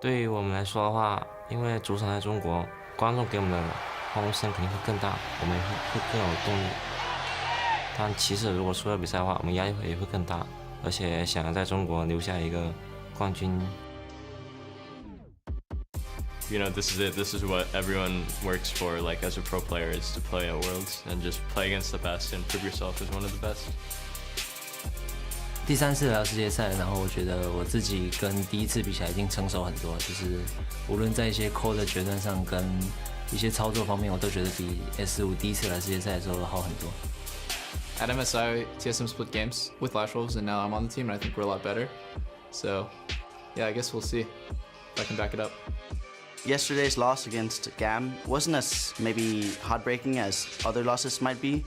对于我们来说的话，因为主场在中国，观众给我们的欢呼声肯定会更大，我们会更有动力。但其实如果输了比赛的话，我们压力也会更大，而且想要在中国留下一个冠军。You know, this is it. This is what everyone works for, like as a pro player, is to play at Worlds and just play against the best and prove yourself as one of the best. 第3次来到世界赛，然后我觉得我自己跟第1次比起来已经成熟很多，就是无论在一些 call 的决断上跟一些操作方面，我都觉得比 S5第1次来世界赛的时候好很多。At MSI, TSM split games with Flash Wolves, and now I'm on the team, and I think we're a lot better. So, yeah, I guess we'll see if I can back it up. Yesterday's loss against GAM wasn't as maybe heartbreaking as other losses might be.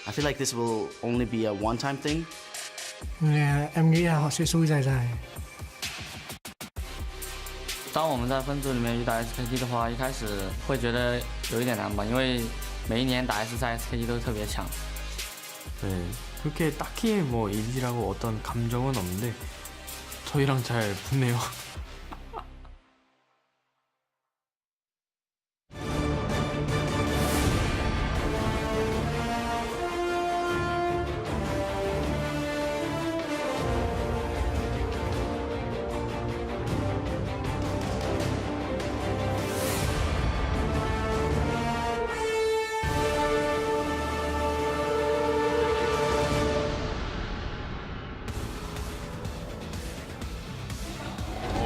I feel like this will only be a one-time thing. Em nghĩ là họ sẽ xui dài dài. 当我们在分组里面遇到 SKT 的话，一开始会觉得有一点难吧，因为每一年打 S 赛 SKT 都特别强。 네, 그렇게 딱히 뭐 일이라고 어떤 감정은 없는데 저희랑 잘 붙네요.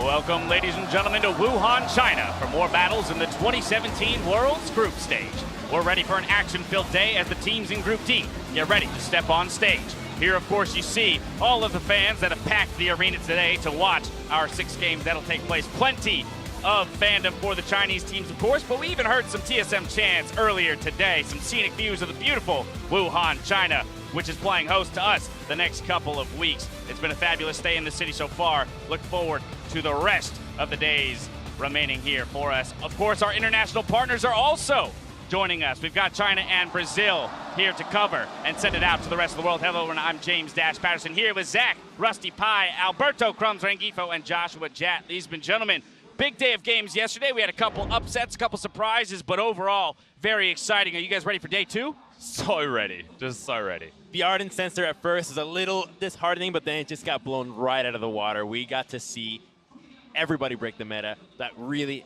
Welcome, ladies and gentlemen, to Wuhan, China for more battles in the 2017 Worlds Group Stage. We're ready for an action-filled day as the teams in Group D get ready to step on stage. Here, of course, you see all of the fans that have packed the arena today to watch our 6 games that'll take place. Plenty of fandom for the Chinese teams, of course, but we even heard some TSM chants earlier today. Some scenic views of the beautiful Wuhan, China, which is playing host to us the next couple of weeks. It's been a fabulous stay in the city so far. Look forward to the rest of the days remaining here for us. Of course, our international partners are also joining us. We've got China and Brazil here to cover and send it out to the rest of the world. Hello, and I'm James Dash Patterson here with Zach, Rusty Pie, Alberto Crumbs Rangifo, and Joshua Jat. Ladies and gentlemen, big day of games yesterday. We had a couple upsets, a couple surprises, but overall, very exciting. Are you guys ready for day 2? So ready, just so ready. The Ardent Sensor at first was a little disheartening, but then it just got blown right out of the water. We got to see everybody break the meta that really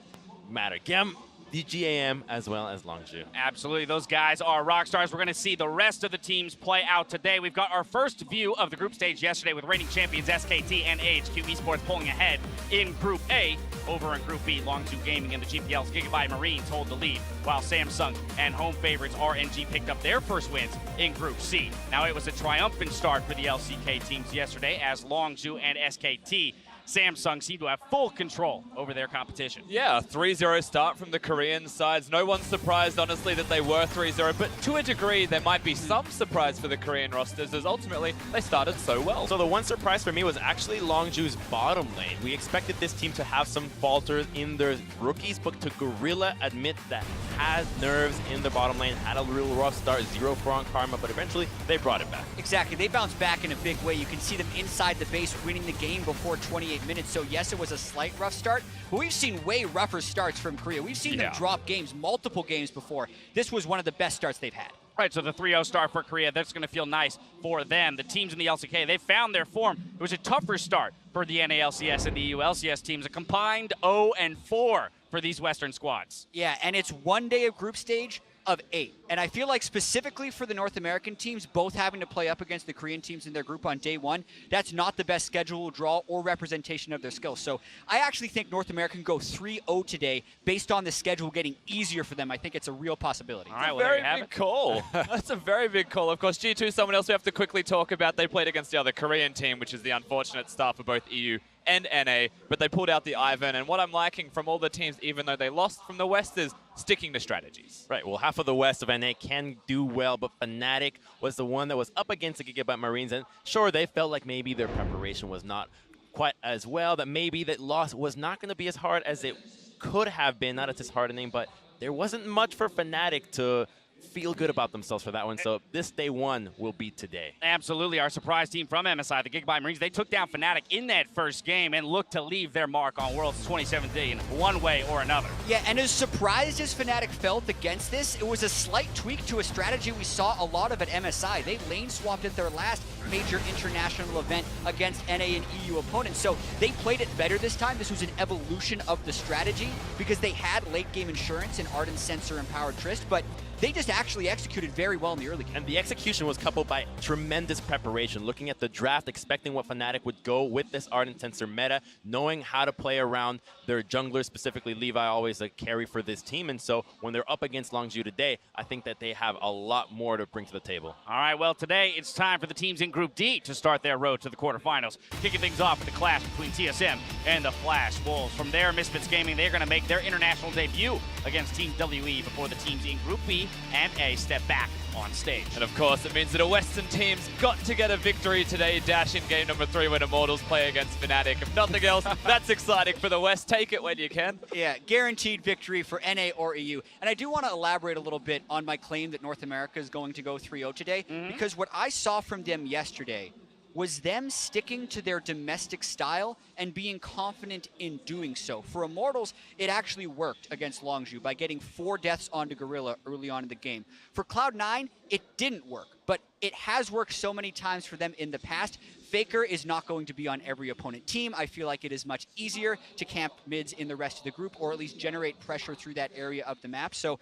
matter. GAM, DGAM, as well as Longzhu. Absolutely, those guys are rock stars. We're going to see the rest of the teams play out today. We've got our first view of the group stage yesterday with reigning champions SKT and AHQ Esports pulling ahead in Group A. Over in Group B, Longzhu Gaming and the GPL's Gigabyte Marines hold the lead, while Samsung and home favorites RNG picked up their first wins in Group C. Now, it was a triumphant start for the LCK teams yesterday as Longzhu and SKT Samsung seem to have full control over their competition. Yeah, a 3-0 start from the Korean sides. No one's surprised, honestly, that they were 3-0, but to a degree, there might be some surprise for the Korean rosters, as ultimately, they started so well. So the one surprise for me was actually Longzhu's bottom lane. We expected this team to have some falters in their rookies, but to Gorilla admit that had nerves in the bottom lane, had a real rough start, 0 for on Karma, but eventually, they brought it back. Exactly, they bounced back in a big way. You can see them inside the base winning the game before 28 minutes. So yes, it was a slight rough start, but we've seen way rougher starts from Korea. We've seen them drop games, multiple games before. This was one of the best starts they've had. Right, so the 3-0 start for Korea, that's going to feel nice for them. The teams in the LCK, they found their form. It was a tougher start for the NALCS and the EU LCS teams, a combined 0-4 for these Western squads. Yeah, and it's one day of group stage of 8. And I feel like specifically for the North American teams, both having to play up against the Korean teams in their group on day 1, that's not the best schedule draw or representation of their skills. So I actually think North America can go 3-0 today based on the schedule getting easier for them. I think it's a real possibility. All right, well, Very big call. That's a very big call. Of course, G2, someone else we have to quickly talk about. They played against the other Korean team, which is the unfortunate start for both EU and NA, but they pulled out the Ivan. And what I'm liking from all the teams, even though they lost from the West, is sticking to strategies. Right, well, half of the West of NA can do well, but Fnatic was the one that was up against the Gigabyte Marines, and sure, they felt like maybe their preparation was not quite as well, that maybe that loss was not going to be as hard as it could have been, not as disheartening, but there wasn't much for Fnatic to feel good about themselves for that one. So this day one will be today. Absolutely. Our surprise team from MSI, the Gigabyte Marines, they took down Fnatic in that first game and looked to leave their mark on Worlds 2017 one way or another. Yeah, and as surprised as Fnatic felt against this, it was a slight tweak to a strategy we saw a lot of at MSI. They lane swapped at their last major international event against NA and EU opponents. So they played it better this time. This was an evolution of the strategy because they had late game insurance in Ardent Sensor and Powered Trist, but they just actually executed very well in the early game. And the execution was coupled by tremendous preparation, looking at the draft, expecting what Fnatic would go with this Ardent Sensor meta, knowing how to play around their junglers, specifically Levi, always a carry for this team. And so when they're up against Longzhu today, I think that they have a lot more to bring to the table. All right, well, today it's time for the teams in Group D to start their road to the quarterfinals. Kicking things off with the clash between TSM and the Flash Wolves. From there, Misfits Gaming, they're going to make their international debut against Team WE before the teams in Group B and A step back on stage. And of course, it means that a Western team's got to get a victory today, dash in game number 3 when Immortals play against Fnatic. If nothing else, that's exciting for the West. Take it when you can. Yeah, guaranteed victory for NA or EU. And I do want to elaborate a little bit on my claim that North America is going to go 3-0 today, because what I saw from them yesterday was them sticking to their domestic style and being confident in doing so. For Immortals, it actually worked against Longzhu by getting 4 deaths onto Gorilla early on in the game. For Cloud9, it didn't work, but it has worked so many times for them in the past. Faker is not going to be on every opponent team. I feel like it is much easier to camp mids in the rest of the group, or at least generate pressure through that area of the map. So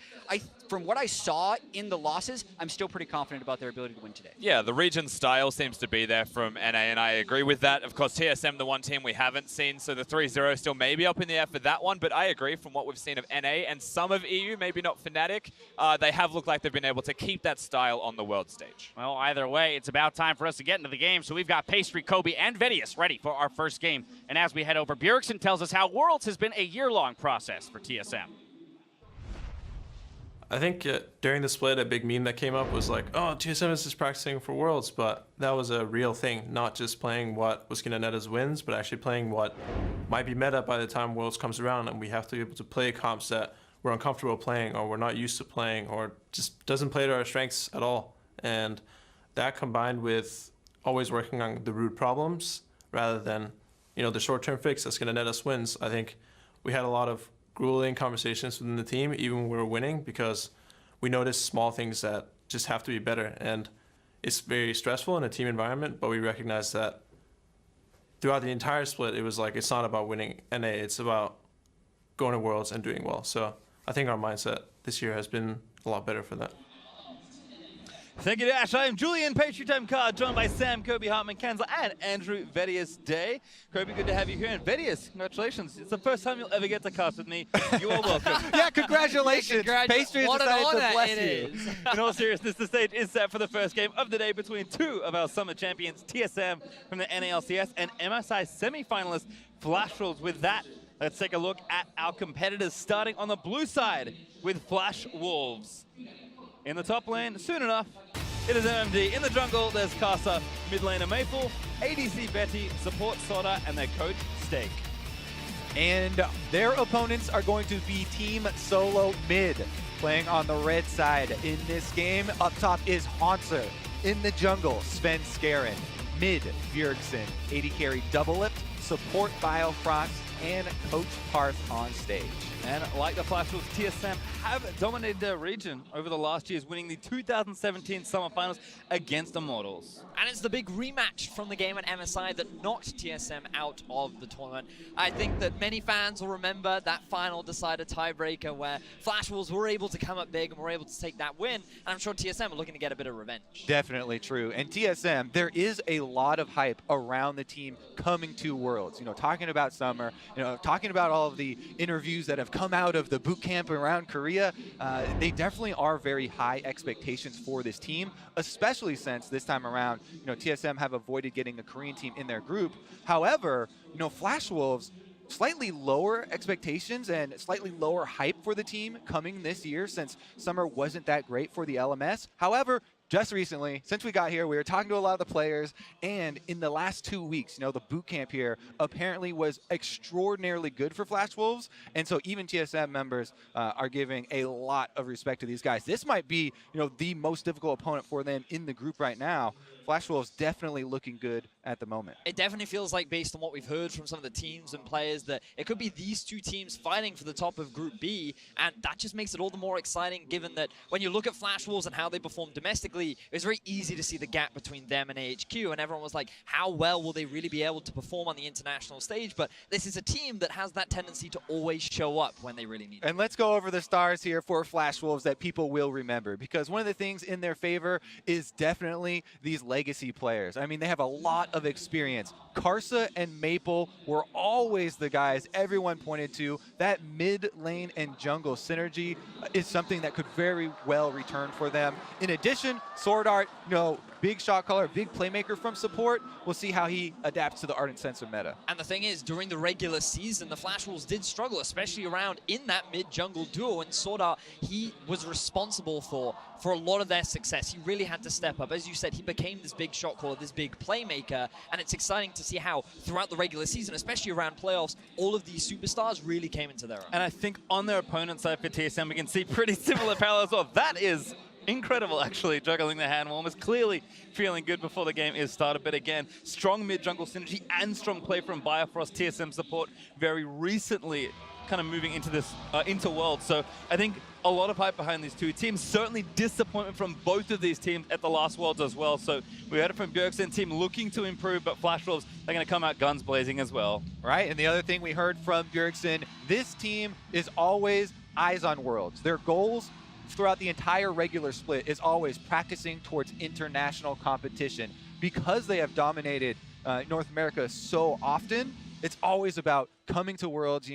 from what I saw in the losses, I'm still pretty confident about their ability to win today. Yeah, the region style seems to be there from NA, and I agree with that. Of course, TSM, the one team we haven't seen, so the 3-0 still may be up in the air for that one, but I agree from what we've seen of NA and some of EU, maybe not Fnatic, they have looked like they've been able to keep that style on the world stage. Well, either way, it's about time for us to get into the game, so we've got Pastry, Kobe, and Vedius ready for our first game. And as we head over, Bjergsen tells us how Worlds has been a year-long process for TSM. I think during the split, a big meme that came up was like, oh, TSM is just practicing for Worlds, but that was a real thing, not just playing what was going to net us wins, but actually playing what might be meta by the time Worlds comes around, and we have to be able to play comps that we're uncomfortable playing or we're not used to playing or just doesn't play to our strengths at all. And that combined with always working on the root problems rather than, the short-term fix that's going to net us wins. I think we had a lot of grueling conversations within the team, even when we were winning, because we noticed small things that just have to be better. And it's very stressful in a team environment, but we recognize that throughout the entire split, it was like, it's not about winning NA, it's about going to Worlds and doing well. So I think our mindset this year has been a lot better for that. Thank you, Dash. I am Julian, Patriot Time Card, joined by Sam, Kobe, Hartman, Kansler, and Andrew Vedius Day. Kobe, good to have you here. And Vedius, congratulations. It's the first time you'll ever get to cast with me. You are welcome. Yeah, congratulations. Pastry what has an decided to honor bless it you. is. In all seriousness, the stage is set for the first game of the day between 2 of our summer champions, TSM from the NALCS and MSI semi-finalist Flash Wolves. With that, let's take a look at our competitors, starting on the blue side with Flash Wolves. In the top lane, soon enough, it is MMD. In the jungle, there's Karsa, mid laner Maple, ADC Betty, support SwordarT, and their coach Steak. And their opponents are going to be Team Solo Mid, playing on the red side in this game. Up top is Hauntzer. In the jungle, Svenskeren. Mid, Bjergsen. AD carry Doublelift, support Biofrost, and Coach Parth on stage. And like the Flash Wolves, TSM have dominated their region over the last years, winning the 2017 Summer Finals against Immortals. And it's the big rematch from the game at MSI that knocked TSM out of the tournament. I think that many fans will remember that final decider tiebreaker where Flash Wolves were able to come up big and were able to take that win. And I'm sure TSM are looking to get a bit of revenge. Definitely true. And TSM, there is a lot of hype around the team coming to Worlds. Talking about Summer, talking about all of the interviews that have come out of the boot camp around Korea. They definitely are very high expectations for this team, especially since this time around, TSM have avoided getting a Korean team in their group. However, Flash Wolves, slightly lower expectations and slightly lower hype for the team coming this year since Summer wasn't that great for the LMS. However, just recently, since we got here, we were talking to a lot of the players, and in the last 2 weeks, the boot camp here apparently was extraordinarily good for Flash Wolves, and so even TSM members are giving a lot of respect to these guys. This might be, the most difficult opponent for them in the group right now. Flash Wolves definitely looking good at the moment. It definitely feels like, based on what we've heard from some of the teams and players, that it could be these two teams fighting for the top of Group B, and that just makes it all the more exciting, given that when you look at Flash Wolves and how they perform domestically, it was very easy to see the gap between them and AHQ, and everyone was like, how well will they really be able to perform on the international stage? But this is a team that has that tendency to always show up when they really need it. And let's go over the stars here for Flash Wolves that people will remember, because one of the things in their favor is definitely these legacy players. I mean, they have a lot of experience. Karsa and Maple were always the guys everyone pointed to. That mid lane and jungle synergy is something that could very well return for them. In addition, SwordarT, big shot caller, big playmaker from support. We'll see how he adapts to the Ardent Sensor meta. And the thing is, during the regular season, the Flash Wolves did struggle, especially around in that mid-jungle duo, and SwordarT, he was responsible for a lot of their success. He really had to step up. As you said, he became this big shot caller, this big playmaker, and it's exciting to see how throughout the regular season, especially around playoffs, all of these superstars really came into their own. And I think on their opponent's side for TSM, we can see pretty similar parallels. Well, that is incredible, actually, juggling the hand warmers. Clearly feeling good before the game is started. But again, strong mid-jungle synergy and strong play from Biofrost, TSM support very recently kind of moving into this, into Worlds. So I think a lot of hype behind these two teams. Certainly disappointment from both of these teams at the last Worlds as well. So we heard it from Bjergsen, team looking to improve, but Flash Wolves, they're going to come out guns blazing as well. Right, and the other thing we heard from Bjergsen, this team is always eyes on Worlds. Their goals throughout the entire regular split is always practicing towards international competition. Because they have dominated North America so often, it's always about coming to Worlds,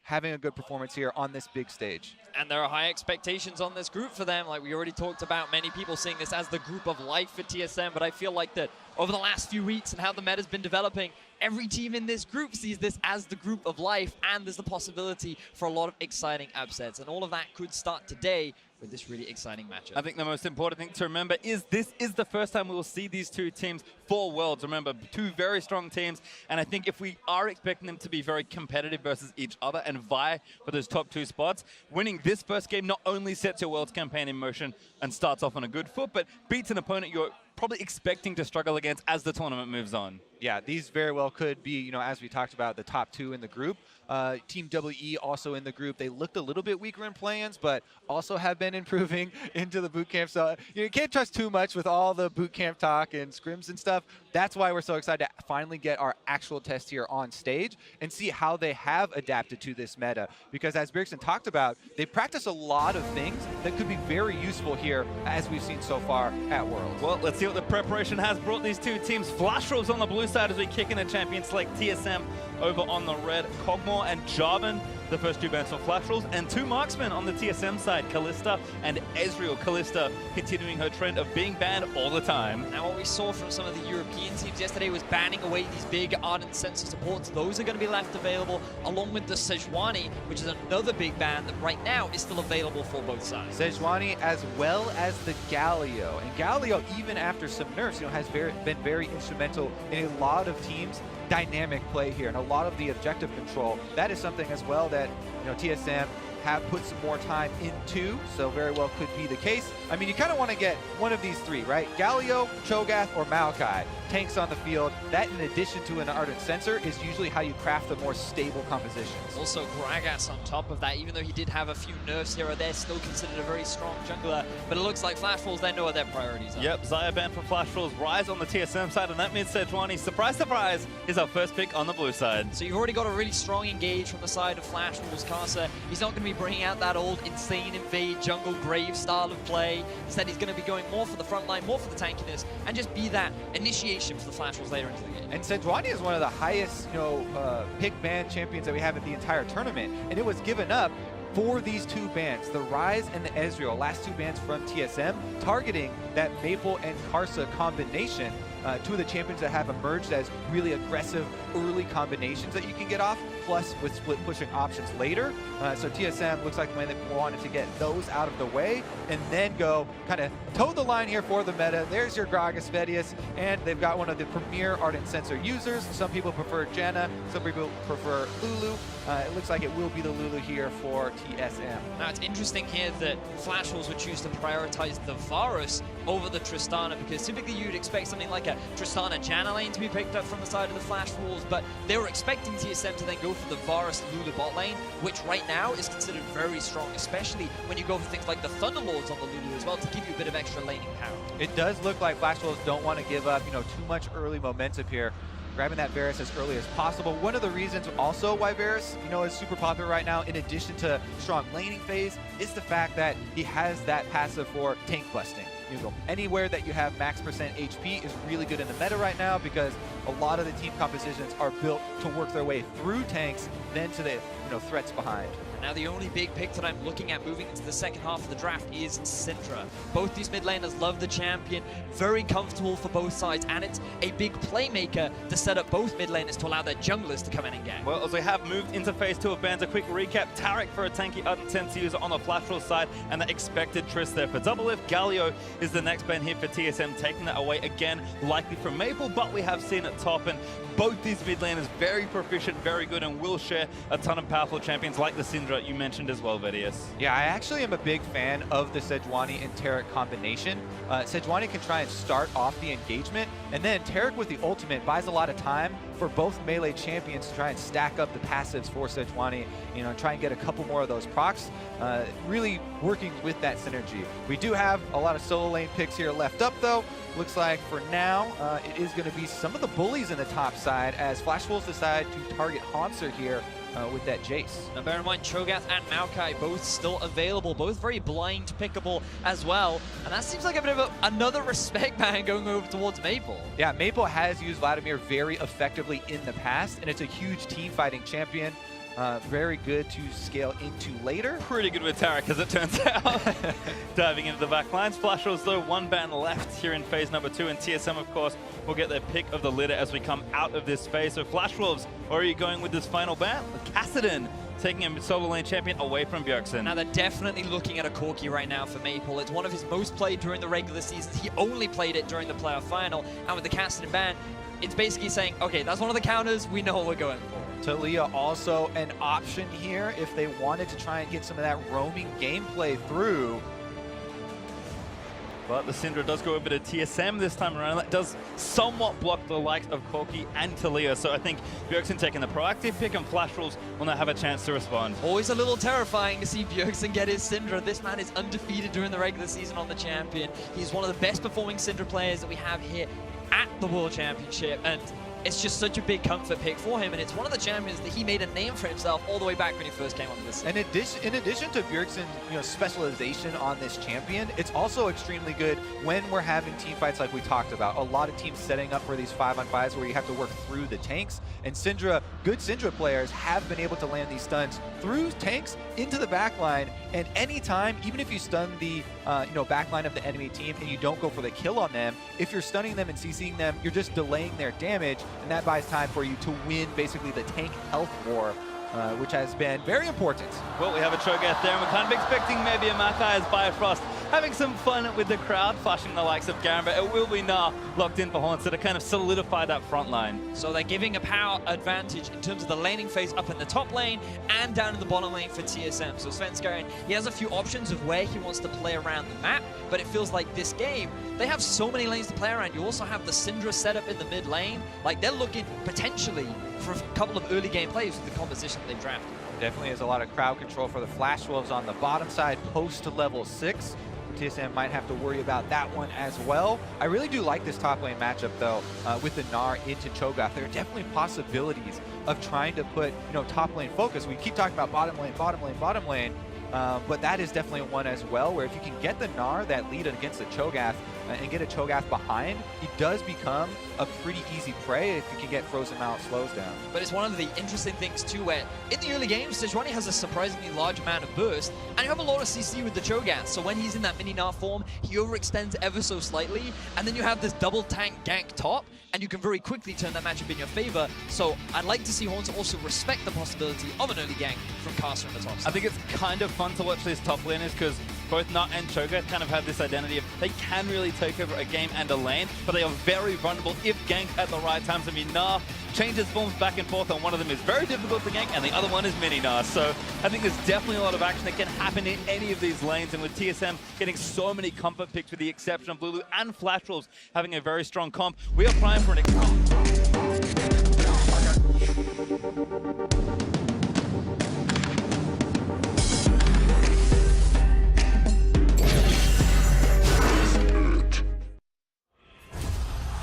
having a good performance here on this big stage. And there are high expectations on this group for them. Like we already talked about, many people seeing this as the group of life for TSM, but I feel like that over the last few weeks and how the meta's been developing, every team in this group sees this as the group of life, and there's the possibility for a lot of exciting upsets. And all of that could start today with this really exciting matchup. I think the most important thing to remember is this is the first time we will see these two teams for Worlds. Remember, two very strong teams, and I think if we are expecting them to be very competitive versus each other and vie for those top two spots, winning this first game not only sets your Worlds campaign in motion and starts off on a good foot, but beats an opponent you're probably expecting to struggle against as the tournament moves on. Yeah, these very well could be, as we talked about, the top two in the group. Team WE also in the group. They looked a little bit weaker in play-ins, but also have been improving into the boot camp. So you can't trust too much with all the boot camp talk and scrims and stuff. That's why we're so excited to finally get our actual test here on stage and see how they have adapted to this meta. Because as Bjergsen talked about, they practice a lot of things that could be very useful here, as we've seen so far at Worlds. Well, let's see what the preparation has brought these two teams. Flash Wolves on the blue side as we kick in a champion select TSM over on the red. Cogmore and Jarvan, the first two bans for Flash Wolves, and two marksmen on the TSM side, Kalista and Ezreal. Kalista continuing her trend of being banned all the time. Now what we saw from some of the European teams yesterday was banning away these big Ardent Sensor supports. Those are going to be left available, along with the Sejuani, which is another big ban that right now is still available for both sides. Sejuani as well as the Galio. And Galio, even after some nerfs, has been very instrumental in a lot of teams' dynamic play here and a lot of the objective control. That is something as well that TSM have put some more time into, so very well could be the case. I mean, you kind of want to get one of these three, right? Galio, Cho'Gath, or Maokai. Tanks on the field. That, in addition to an Ardent Sensor, is usually how you craft the more stable compositions. Also, Gragas on top of that, even though he did have a few nerfs here or there, still considered a very strong jungler. But it looks like Flash Wolves, they know what their priorities are. Yep, Xayah ban for Flash Wolves, Rise on the TSM side, and that means Sejuani, surprise, surprise, is our first pick on the blue side. So you've already got a really strong engage from the side of Flash Wolves. Karsa, he's not going to be bringing out that old insane invade jungle grave style of play. Instead, he's going to be going more for the front line, more for the tankiness, and just be that initiation for the Flash Wolves later into the game. And Sejuani is one of the highest, pick ban champions that we have in the entire tournament, and it was given up for these two bans, the Rise and the Ezreal, last two bans from TSM, targeting that Maple and Karsa combination. two of the champions that have emerged as really aggressive early combinations that you can get off, plus with split pushing options later. So TSM looks like the way they wanted to get those out of the way and then go kind of toe the line here for the meta. There's your Gragas Vedius, and they've got one of the premier Ardent Sensor users. Some people prefer Janna, some people prefer Lulu. It looks like it will be the Lulu here for TSM. Now it's interesting here that Flash Wolves would choose to prioritize the Varus over the Tristana, because typically you'd expect something like a Tristana Janna lane to be picked up from the side of the Flash Wolves, but they were expecting TSM to then go for the Varus Lulu bot lane, which right now is considered very strong, especially when you go for things like the Thunderlords on the Lulu as well to give you a bit of extra laning power. It does look like Flash Wolves don't want to give up, too much early momentum here. Grabbing that Varus as early as possible. One of the reasons also why Varus, is super popular right now, in addition to strong laning phase, is the fact that he has that passive for tank busting. Anywhere that you have max percent HP is really good in the meta right now, because a lot of the team compositions are built to work their way through tanks, then to the threats behind. Now the only big pick that I'm looking at moving into the second half of the draft is Syndra. Both these mid laners love the champion, very comfortable for both sides, and it's a big playmaker to set up both mid laners to allow their junglers to come in and gank. Well, as we have moved into phase 2 of bans, a quick recap. Taric for a tanky Ardent Sensor user on the Flash Wolf side, and the expected Trist there for Doublelift. Galio is the next ban here for TSM, taking that away again, likely from Maple, but we have seen it top, and both these mid laners very proficient, very good, and will share a ton of powerful champions like the Syndra you mentioned as well, Vedius. Yeah, I actually am a big fan of the Sejuani and Taric combination. Sejuani can try and start off the engagement, and then Taric with the ultimate buys a lot of time for both melee champions to try and stack up the passives for Sejuani, and try and get a couple more of those procs, really working with that synergy. We do have a lot of solo lane picks here left up though. Looks like for now, it is going to be some of the bullies in the top side as Flash Wolves decide to target Hauntzer here with that Jace. Now bear in mind, Cho'Gath and Maokai both still available, both very blind pickable as well, and that seems like a bit of another respect ban going over towards Maple. Yeah, Maple has used Vladimir very effectively in the past, and it's a huge team fighting champion. Very good to scale into later. Pretty good with Taric, as it turns out. Diving into the back lines. Flash Wolves, though, one ban left here in phase number 2, and TSM, of course, will get their pick of the litter as we come out of this phase. So Flash Wolves, where are you going with this final ban? Kassadin taking a solo lane champion away from Bjergsen. Now they're definitely looking at a Corki right now for Maple. It's one of his most played during the regular season. He only played it during the playoff final, and with the Kassadin ban, it's basically saying, okay, that's one of the counters, we know what we're going for. Talia also an option here if they wanted to try and get some of that roaming gameplay through. But the Syndra does go over to TSM this time around. That does somewhat block the likes of Corki and Talia. So I think Bjergsen taking the proactive pick, and Flash Wolves will now have a chance to respond. Always a little terrifying to see Bjergsen get his Syndra. This man is undefeated during the regular season on the champion. He's one of the best performing Syndra players that we have here at the World Championship, and it's just such a big comfort pick for him, and it's one of the champions that he made a name for himself all the way back when he first came onto this. And in addition to Bjergsen's specialization on this champion, it's also extremely good when we're having team fights like we talked about. A lot of teams setting up for these 5-on-5s where you have to work through the tanks, and good Syndra players have been able to land these stuns through tanks into the backline, and anytime, even if you stun the backline of the enemy team and you don't go for the kill on them, if you're stunning them and CCing them, you're just delaying their damage, and that buys time for you to win basically the tank health war, which has been very important. Well, we have a Cho'Gath there, and we're kind of expecting maybe a Makai as Biofrost having some fun with the crowd, flashing the likes of Garen, but it will be Gnar locked in for Hauntzer to kind of solidify that front line. So they're giving a power advantage in terms of the laning phase up in the top lane and down in the bottom lane for TSM. So Svenskeren, he has a few options of where he wants to play around the map, but it feels like this game, they have so many lanes to play around. You also have the Syndra set up in the mid lane. Like, they're looking potentially for a couple of early game plays with the composition that they've drafted. Definitely is a lot of crowd control for the Flash Wolves on the bottom side post to level 6. TSM might have to worry about that one as well. I really do like this top lane matchup though, with the Gnar into Cho'Gath. There are definitely possibilities of trying to put top lane focus. We keep talking about bottom lane, bottom lane, bottom lane. but that is definitely one as well, where if you can get the Gnar that lead against the Cho'Gath and get a Cho'Gath behind, he does become a pretty easy prey if you can get frozen mount slows down. But it's one of the interesting things too, where in the early games, Sejuani has a surprisingly large amount of burst, and you have a lot of CC with the Cho'Gath, so when he's in that mini Gnar form, he overextends ever so slightly, and then you have this double tank gank top, and you can very quickly turn that matchup in your favor. So I'd like to see Hauntzer also respect the possibility of an early gank from Karsa in the top side. I think it's kind of fun to watch these top laners because both Gnar and Cho'Gath kind of have this identity of they can really take over a game and a lane, but they are very vulnerable if ganked at the right times. I mean, Gnar changes forms back and forth, and one of them is very difficult to gank, and the other one is mini Gnar. So I think there's definitely a lot of action that can happen in any of these lanes, and with TSM getting so many comfort picks with the exception of Lulu and Flash Wolves having a very strong comp, we are primed for an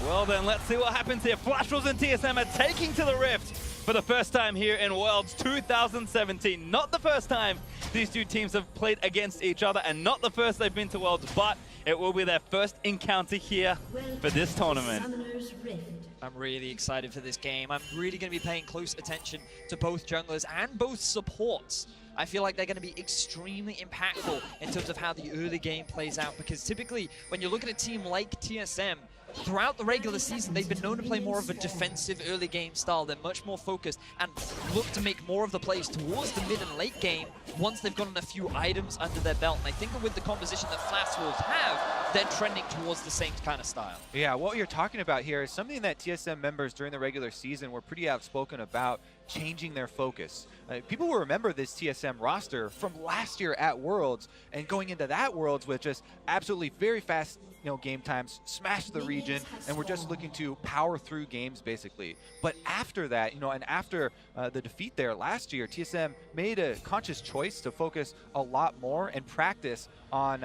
Well then, let's see what happens here. Flash Wolves and TSM are taking to the Rift for the first time here in Worlds 2017. Not the first time these two teams have played against each other, and not the first they've been to Worlds, but it will be their first encounter here for this tournament. I'm really excited for this game. I'm really going to be paying close attention to both junglers and both supports. I feel like they're going to be extremely impactful in terms of how the early game plays out, because typically when you look at a team like TSM, throughout the regular season, they've been known to play more of a defensive early game style. They're much more focused and look to make more of the plays towards the mid and late game once they've gotten a few items under their belt. And I think that with the composition that Flash Wolves have, they're trending towards the same kind of style. Yeah, what you're talking about here is something that TSM members during the regular season were pretty outspoken about, changing their focus. People will remember this TSM roster from last year at Worlds, and going into that Worlds with just absolutely very fast game times, smash the region, and we're just looking to power through games basically. But after that, and after the defeat there last year, TSM made a conscious choice to focus a lot more and practice on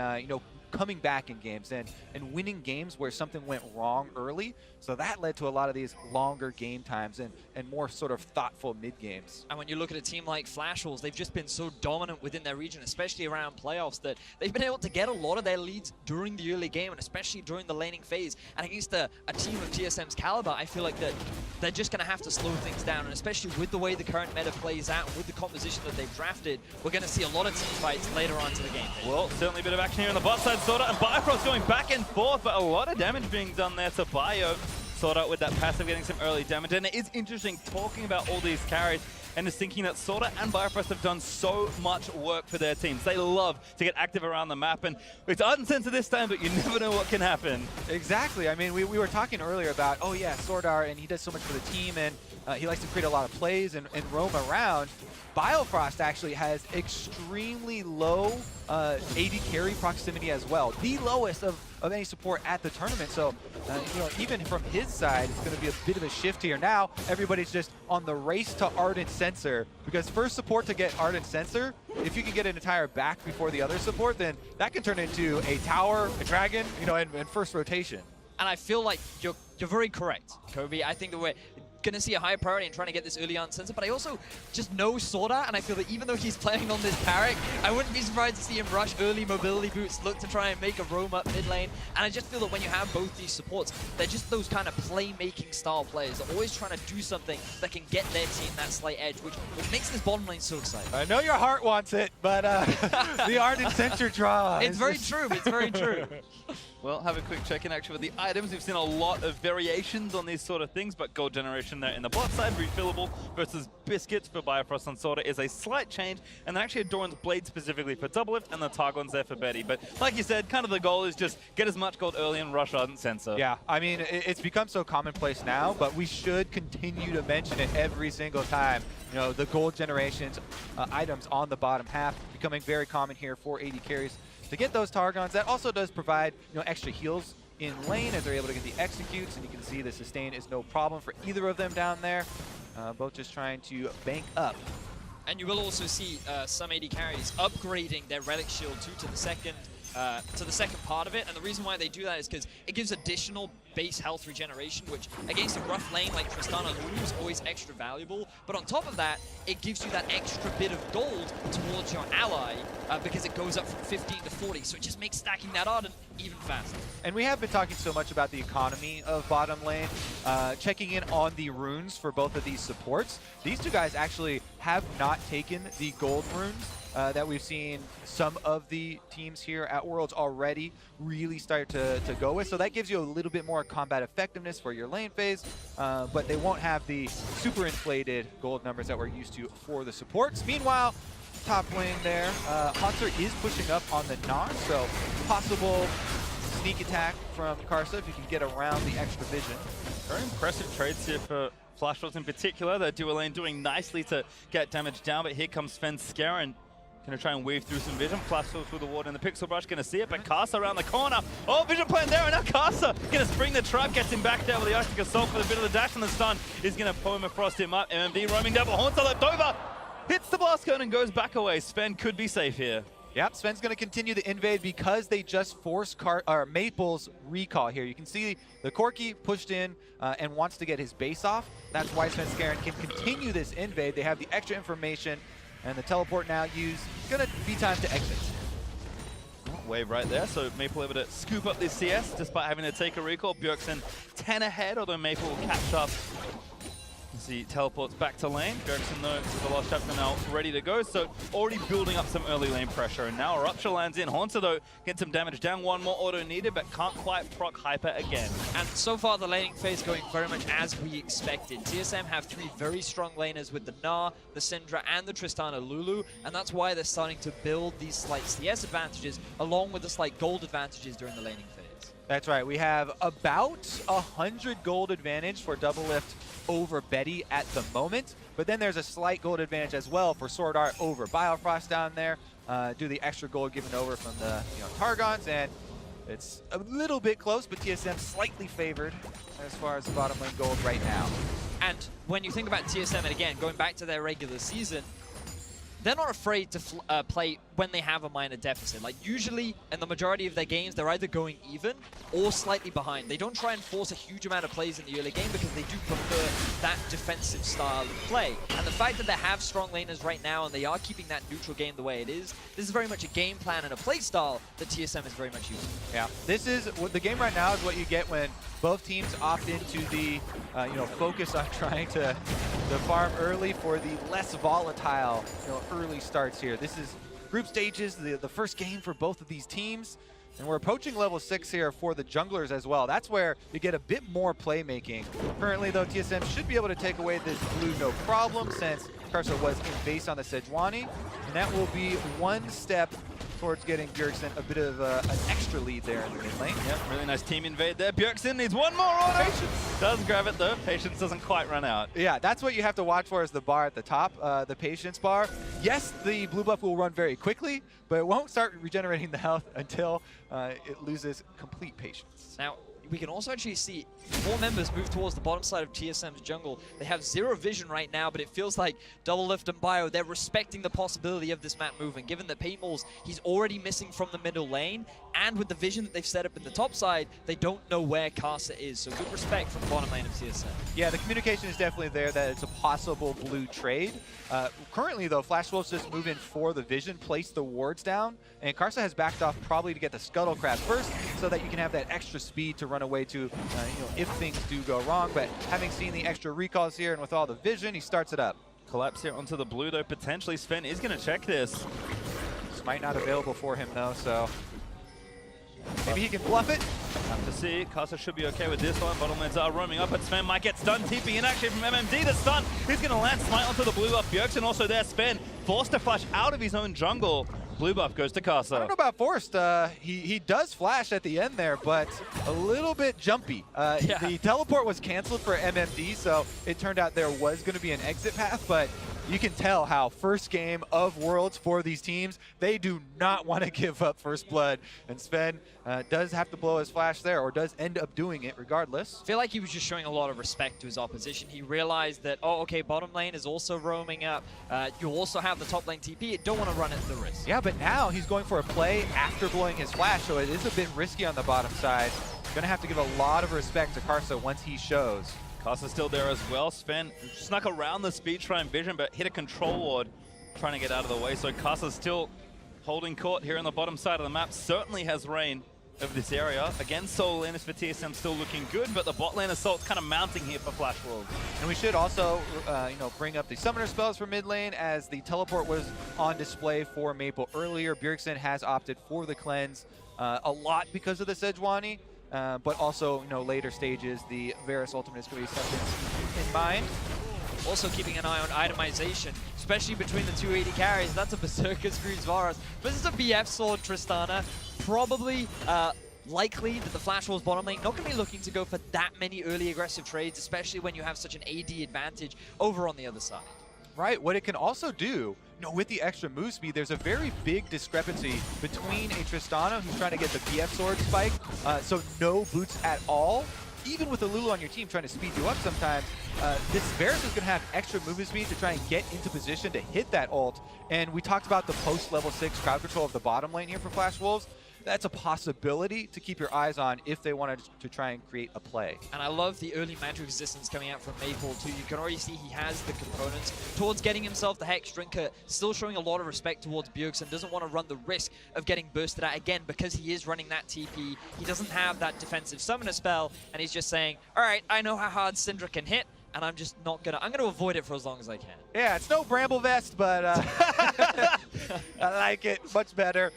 coming back in games and winning games where something went wrong early. So that led to a lot of these longer game times and more sort of thoughtful mid games. And when you look at a team like Flash Wolves, they've just been so dominant within their region, especially around playoffs, that they've been able to get a lot of their leads during the early game and especially during the laning phase. And against a team of TSM's caliber, I feel like that they're just going to have to slow things down. And especially with the way the current meta plays out, with the composition that they've drafted, we're going to see a lot of team fights later on to the game. Well, certainly a bit of action here on the bot side. SwordarT and Biofrost going back and forth, but a lot of damage being done there to Bio. SwordarT with that passive getting some early damage, and it is interesting talking about all these carries and just thinking that SwordarT and Biofrost have done so much work for their teams. They love to get active around the map, and it's uncensored this time, but you never know what can happen. Exactly. I mean, we were talking earlier about, oh yeah, SwordarT, and he does so much for the team, and he likes to create a lot of plays and roam around. Biofrost actually has extremely low AD carry proximity as well, the lowest of any support at the tournament. So, even from his side, it's going to be a bit of a shift here. Now, everybody's just on the race to Ardent Sensor, because first support to get Ardent Sensor, if you can get an entire back before the other support, then that can turn into a tower, a dragon, in first rotation. And I feel like you're very correct, Kobe. I think that we're going to see a high priority in trying to get this early on sensor, but I also just know SwordarT, and I feel that even though he's playing on this Taric, I wouldn't be surprised to see him rush early mobility boots, look to try and make a roam up mid lane. And I just feel that when you have both these supports, they're just those kind of playmaking style players. They're always trying to do something that can get their team that slight edge, which makes this bottom lane so exciting. I know your heart wants it, but the Ardent Sensor draw. It's very true. It's very true. Well, have a quick check-in actually with the items. We've seen a lot of variations on these sort of things, but gold generation there in the bot side, refillable versus biscuits for Biofrost and SwordarT is a slight change, and actually a Doran's blade specifically for Doublelift, and the Targon's there for Betty. But like you said, kind of the goal is just get as much gold early and rush Ardent Sensor. Yeah, I mean, it's become so commonplace now, but we should continue to mention it every single time. The gold generations items on the bottom half becoming very common here for AD carries. To get those Targons, that also does provide extra heals in lane as they're able to get the executes, and you can see the sustain is no problem for either of them down there. Both just trying to bank up. And you will also see some AD carries upgrading their Relic Shield 2 to the second to the second part of it, and the reason why they do that is because it gives additional base health regeneration, which against a rough lane like Tristana Lulu is always extra valuable. But on top of that, it gives you that extra bit of gold towards your ally because it goes up from 15 to 40, so it just makes stacking that Ardent even faster. And we have been talking so much about the economy of bottom lane, checking in on the runes for both of these supports. These two guys actually have not taken the gold runes that we've seen some of the teams here at Worlds already really start to go with. So that gives you a little bit more combat effectiveness for your lane phase, but they won't have the super inflated gold numbers that we're used to for the supports. Meanwhile, top lane there, Hauntzer is pushing up on the Gnar, so possible sneak attack from Karsa if you can get around the extra vision. Very impressive trades here for Flashwolves in particular. The dual lane doing nicely to get damage down, but here comes Svenskeren. Gonna try and weave through some vision. Flashwolves with the ward and the pixel brush, gonna see it, but Karsa around the corner. Oh, vision plan there, and now Karsa gonna spring the trap, gets him back there with the Arctic Assault for a bit of the dash, and the stun is gonna permafrost him up. MMD roaming double, Hauntzer left over, hits the blast cone and goes back away. Sven could be safe here. Yep, Sven's going to continue the invade because they just forced Maple's recall here. You can see the Corki pushed in and wants to get his base off. That's why Svenskeren can continue this invade. They have the extra information, and the teleport now used. Going to be time to exit. Wave right there, so Maple able to scoop up this CS despite having to take a recall. Bjergsen 10 ahead, although Maple will catch up. As he teleports back to lane. Bjergsen, though, with the last chapter now ready to go, so already building up some early lane pressure. And now Rupture lands in. Hauntzer, though, gets some damage down. One more auto needed, but can't quite proc Hyper again. And so far, the laning phase going very much as we expected. TSM have three very strong laners with the Gnar, the Syndra, and the Tristana Lulu, and that's why they're starting to build these slight CS advantages along with the slight gold advantages during the laning phase. That's right. We have about 100 gold advantage for Doublelift over Betty at the moment, but then there's a slight gold advantage as well for SwordarT over Biofrost down there. Do the extra gold given over from the Targons, and it's a little bit close, but TSM slightly favored as far as the bottom lane gold right now. And when you think about TSM, and again, going back to their regular season, they're not afraid to play when they have a minor deficit. Like, usually, in the majority of their games, they're either going even or slightly behind. They don't try and force a huge amount of plays in the early game because they do prefer that defensive style of play. And the fact that they have strong laners right now and they are keeping that neutral game the way it is, this is very much a game plan and a play style that TSM is very much using. Yeah, this is what the game right now is what you get when both teams opt into the focus on trying to farm early for the less volatile early starts here. This is group stages, the first game for both of these teams, and we're approaching level 6 here for the junglers as well. That's where you get a bit more playmaking. Currently though, TSM should be able to take away this blue no problem since Karsa was in base on the Sejuani, and that will be one step towards getting Bjergsen a bit of an extra lead there in the mid lane. Yep, really nice team invade there. Bjergsen needs one more auto. Does grab it though. Patience doesn't quite run out. Yeah, that's what you have to watch for is the bar at the top, the patience bar. Yes, the blue buff will run very quickly, but it won't start regenerating the health until it loses complete patience. Now, we can also actually see 4 members move towards the bottom side of TSM's jungle. They have 0 vision right now, but it feels like Doublelift and Bio, they're respecting the possibility of this map moving. Given that Paymall's, he's already missing from the middle lane, and with the vision that they've set up in the top side, they don't know where Karsa is. So good respect from the bottom lane of TSM. Yeah, the communication is definitely there that it's a possible blue trade. Currently, though, Flashwolves just move in for the vision, place the wards down, and Karsa has backed off probably to get the Scuttlecraft first so that you can have that extra speed to run away to, if things do go wrong. But having seen the extra recalls here and with all the vision, he starts it up. Collapse here onto the blue, though. Potentially Sven is going to check this. This might not available for him, though, so maybe he can bluff it. Have to see. Karsa should be okay with this one. Bottom lanes are roaming up, but Sven might get stunned. TP in action from MMD. The stun is going to land smite onto the blue buff. Bjergsen also there. Sven forced to flash out of his own jungle. Blue buff goes to Karsa. I don't know about forced. He does flash at the end there, but a little bit jumpy. The teleport was canceled for MMD, so it turned out there was going to be an exit path, but you can tell how first game of Worlds for these teams, they do not want to give up first blood. And Sven does have to blow his flash there, or does end up doing it regardless. I feel like he was just showing a lot of respect to his opposition. He realized that, oh, okay, bottom lane is also roaming up. You also have the top lane TP. You don't want to run into the risk. Yeah, but now he's going for a play after blowing his flash, so it is a bit risky on the bottom side. Gonna have to give a lot of respect to Karsa once he shows. Karsa's still there as well. Sven snuck around the speed shrine vision, but hit a control ward trying to get out of the way. So Karsa's still holding court here on the bottom side of the map. Certainly has reign of this area. Again, solo lanes for TSM still looking good, but the bot lane assault's kind of mounting here for Flash Wolves. And we should also, bring up the summoner spells for mid lane, as the teleport was on display for Maple earlier. Bjergsen has opted for the cleanse a lot because of the Sejuani. But also, later stages, the Varus ultimate is going to be something in mind. Also keeping an eye on itemization, especially between the two AD carries. That's a Berserker Screws Varus. But this is a BF Sword Tristana. Probably likely that the Flash Wolves bottom lane not going to be looking to go for that many early aggressive trades, especially when you have such an AD advantage over on the other side. Right, what it can also do, with the extra move speed, there's a very big discrepancy between a Tristana who's trying to get the BF sword spike, so no boots at all. Even with a Lulu on your team trying to speed you up sometimes, this Varus is going to have extra movement speed to try and get into position to hit that ult. And we talked about the post-level 6 crowd control of the bottom lane here for Flash Wolves. That's a possibility to keep your eyes on if they wanted to try and create a play. And I love the early magic resistance coming out from Maple too. You can already see he has the components towards getting himself the Hex Drinker, still showing a lot of respect towards Bjergsen, doesn't want to run the risk of getting bursted out again because he is running that TP. He doesn't have that defensive summoner spell, and he's just saying, all right, I know how hard Syndra can hit, and I'm gonna avoid it for as long as I can. Yeah, it's no Bramble Vest, but I like it much better.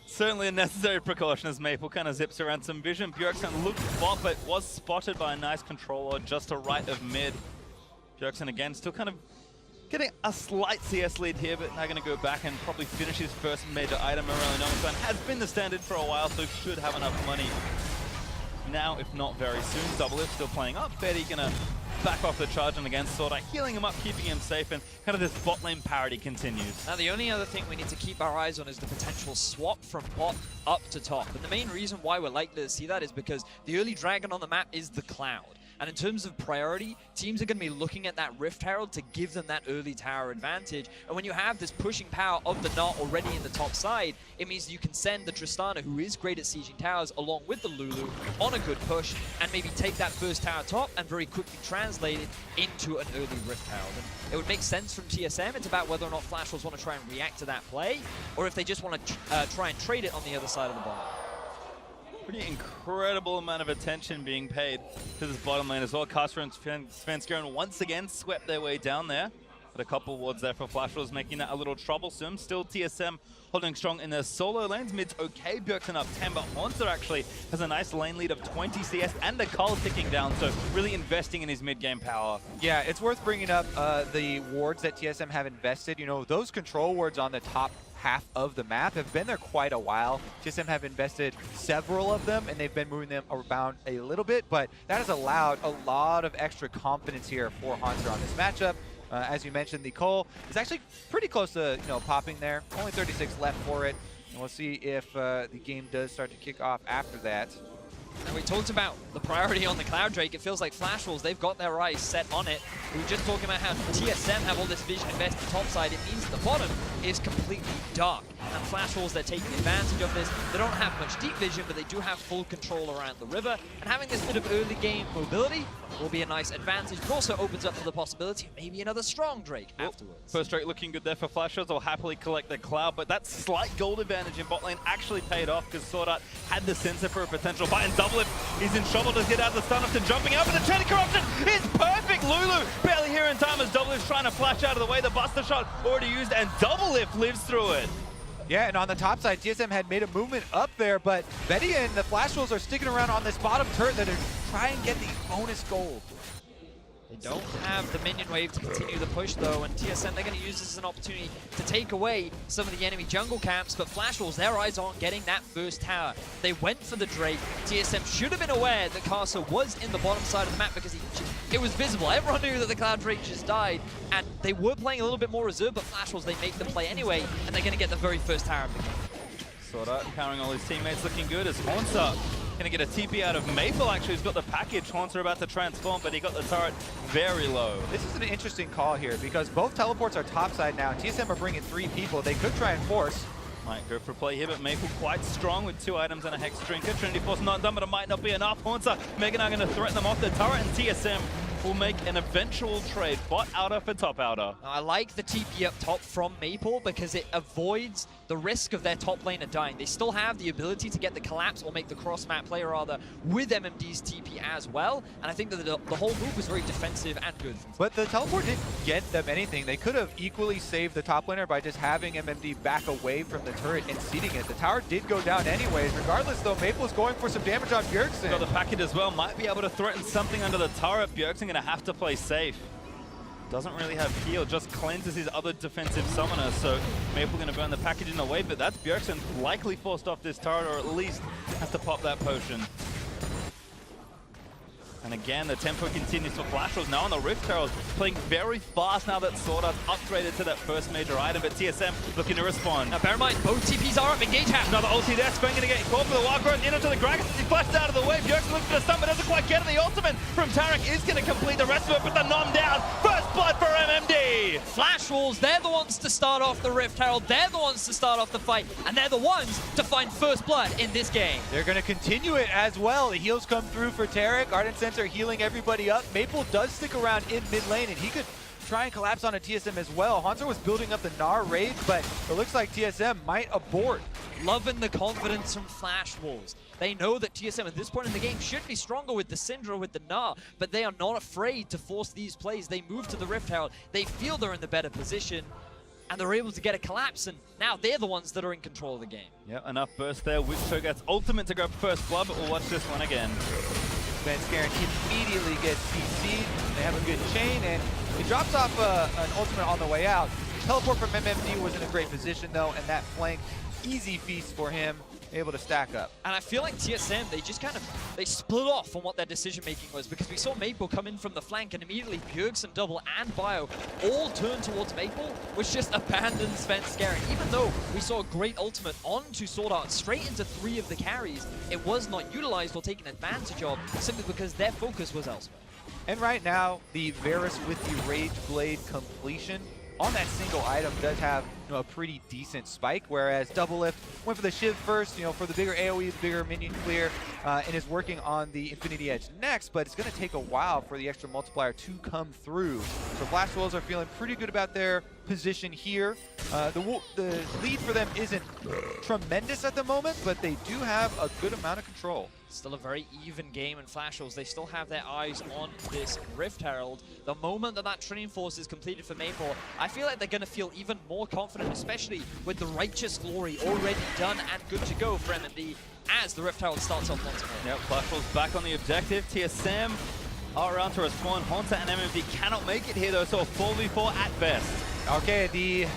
Certainly a necessary precaution as Maple kind of zips around some vision. Bjergsen looked bot, but was spotted by a nice controller just to right of mid. Bjergsen again still kind of getting a slight CS lead here, but now going to go back and probably finish his first major item around Hauntzer. Has been the standard for a while, so should have enough money now, if not very soon. Doublelift still playing up. Betty going to back off the charge and against SwordarT, healing him up, keeping him safe, and kind of this bot lane parity continues. Now the only other thing we need to keep our eyes on is the potential swap from bot up to top. And the main reason why we're likely to see that is because the early dragon on the map is the Cloud. And in terms of priority, teams are going to be looking at that Rift Herald to give them that early tower advantage. And when you have this pushing power of the Gnar already in the top side, it means you can send the Tristana, who is great at sieging towers, along with the Lulu on a good push, and maybe take that first tower top and very quickly translate it into an early Rift Herald. And it would make sense from TSM. It's about whether or not Flash Wolves want to try and react to that play, or if they just want to try and trade it on the other side of the ball. Pretty incredible amount of attention being paid to this bottom lane as well. Karsa and Svenskeren once again swept their way down there. But a couple wards there for Flash Wolves, making that a little troublesome. Still TSM holding strong in their solo lanes. Mid's okay, Bjergsen up 10, but Hauntzer actually has a nice lane lead of 20 CS and the Cull ticking down, so really investing in his mid-game power. Yeah, it's worth bringing up the wards that TSM have invested. Those control wards on the top half of the map have been there quite a while. TSM have invested several of them, and they've been moving them around a little bit, but that has allowed a lot of extra confidence here for Hauntzer on this matchup. As you mentioned, the Cull is actually pretty close to popping there. Only 36 left for it, and we'll see if the game does start to kick off after that. And we talked about the priority on the Cloud Drake. It feels like Flash Wolves, they've got their eyes set on it. We were just talking about how TSM have all this vision invested topside. It means the bottom is completely dark. And Flash Wolves, they're taking advantage of this. They don't have much deep vision, but they do have full control around the river. And having this bit of early game mobility will be a nice advantage. It also opens up to the possibility of maybe another strong Drake afterwards. First Drake looking good there for Flash Wolves. They'll happily collect the Cloud, but that slight gold advantage in bot lane actually paid off because SwordarT had the sensor for a potential fight, and Doublelift is in trouble to get out of the stun after jumping out, but the Taric corruption is perfect. Lulu barely here in time as Doublelift's trying to flash out of the way. The Buster Shot already used, and Doublelift lives through it. Yeah, and on the top side, TSM had made a movement up there, but Betty and the Flash Wolves are sticking around on this bottom turret that are trying to get the bonus gold. They don't have the minion wave to continue the push though, and TSM, they're going to use this as an opportunity to take away some of the enemy jungle camps, but Flash Wolves, their eyes aren't getting that first tower. They went for the Drake. TSM should have been aware that Karsa was in the bottom side of the map because it was visible. Everyone knew that the Cloud Drake just died, and they were playing a little bit more reserved, but Flash Wolves, they make the play anyway, and they're going to get the very first tower of the game. SwordarT powering all his teammates, looking good as Hauntzer gonna get a TP out of Maple. Actually, he's got the package. Hauntzer about to transform, but he got the turret very low. This is an interesting call here because both teleports are topside now. TSM are bringing 3 people. They could try and force. Might go for a play here, but Maple quite strong with 2 items and a Hex Drinker. Trinity Force not done, but it might not be enough. Hauntzer, Mega Knight gonna threaten them off the turret, and TSM will make an eventual trade. Bot outer for top outer. I like the TP up top from Maple because it avoids the risk of their top laner dying. They still have the ability to get the collapse or make the cross map play rather with MMD's TP as well. And I think that the whole move was very defensive and good. But the teleport didn't get them anything. They could have equally saved the top laner by just having MMD back away from the turret and seeding it. The tower did go down anyways. Regardless though, Maple's going for some damage on Bjergsen. Got the packet as well. Might be able to threaten something under the turret. Bjergsen gonna have to play safe. Doesn't really have heal, just cleanses his other defensive summoner, so Maple gonna burn the package in a way, but that's Bjergsen likely forced off this turret, or at least has to pop that potion. And again, the tempo continues for Flash Wolves. Now on the Rift Herald, playing very fast now that SwordarT's upgraded to that first major item, but TSM looking to respond. Now bear in mind, both TPs are up, engage half. Another ulti there, Sven gonna get caught for the wild growth, in onto the Gragas, he flashed out of the way, Bjergsen looks for the stun, but doesn't quite get it. The ultimate from Taric is gonna complete the rest of it, but the nom down, first blood for MMD! Flash Wolves, they're the ones to start off the Rift Herald, they're the ones to start off the fight, and they're the ones to find first blood in this game. They're gonna continue it as well. The heals come through for Taric, Ardent Sensor healing everybody up. Maple does stick around in mid lane, and he could try and collapse on a TSM as well. Hauntzer was building up the Gnar raid, but it looks like TSM might abort. Loving the confidence from Flash Wolves. They know that TSM at this point in the game should be stronger with the Syndra, with the Gnar, but they are not afraid to force these plays. They move to the Rift Herald. They feel they're in the better position, and they're able to get a collapse, and now they're the ones that are in control of the game. Yeah, enough burst there with Cho'Gath's ultimate to grab first blood, but we'll watch this one again. Svenskeren immediately gets CC'd. They have a good chain, and he drops off an ultimate on the way out. Teleport from MMD was in a great position, though, and that flank, easy feast for him, able to stack up. And I feel like TSM, they split off on what their decision making was, because we saw Maple come in from the flank, and immediately Bjergsen, Double, and Bio all turned towards Maple, which just abandoned Svenskeren. Even though we saw a great ultimate onto SwordarT straight into 3 of the carries, it was not utilized or taken advantage of, simply because their focus was elsewhere. And right now, the Varus with the Rage Blade completion on that single item does have a pretty decent spike, whereas Doublelift went for the Shiv first, for the bigger AoE, the bigger minion clear, and is working on the Infinity Edge next, but it's going to take a while for the extra multiplier to come through. So Flash Wolves are feeling pretty good about their position here. The lead for them isn't tremendous at the moment, but they do have a good amount of control. Still a very even game in Flash Wolves. They still have their eyes on this Rift Herald. The moment that Training Force is completed for Maple, I feel like they're going to feel even more confident, especially with the Righteous Glory already done and good to go for MMD as the Rift Herald starts off once more. Yep, Flash Wolves back on the objective. TSM are around to respond. Hauntzer and MMD cannot make it here though, so a 4v4 at best. Okay, the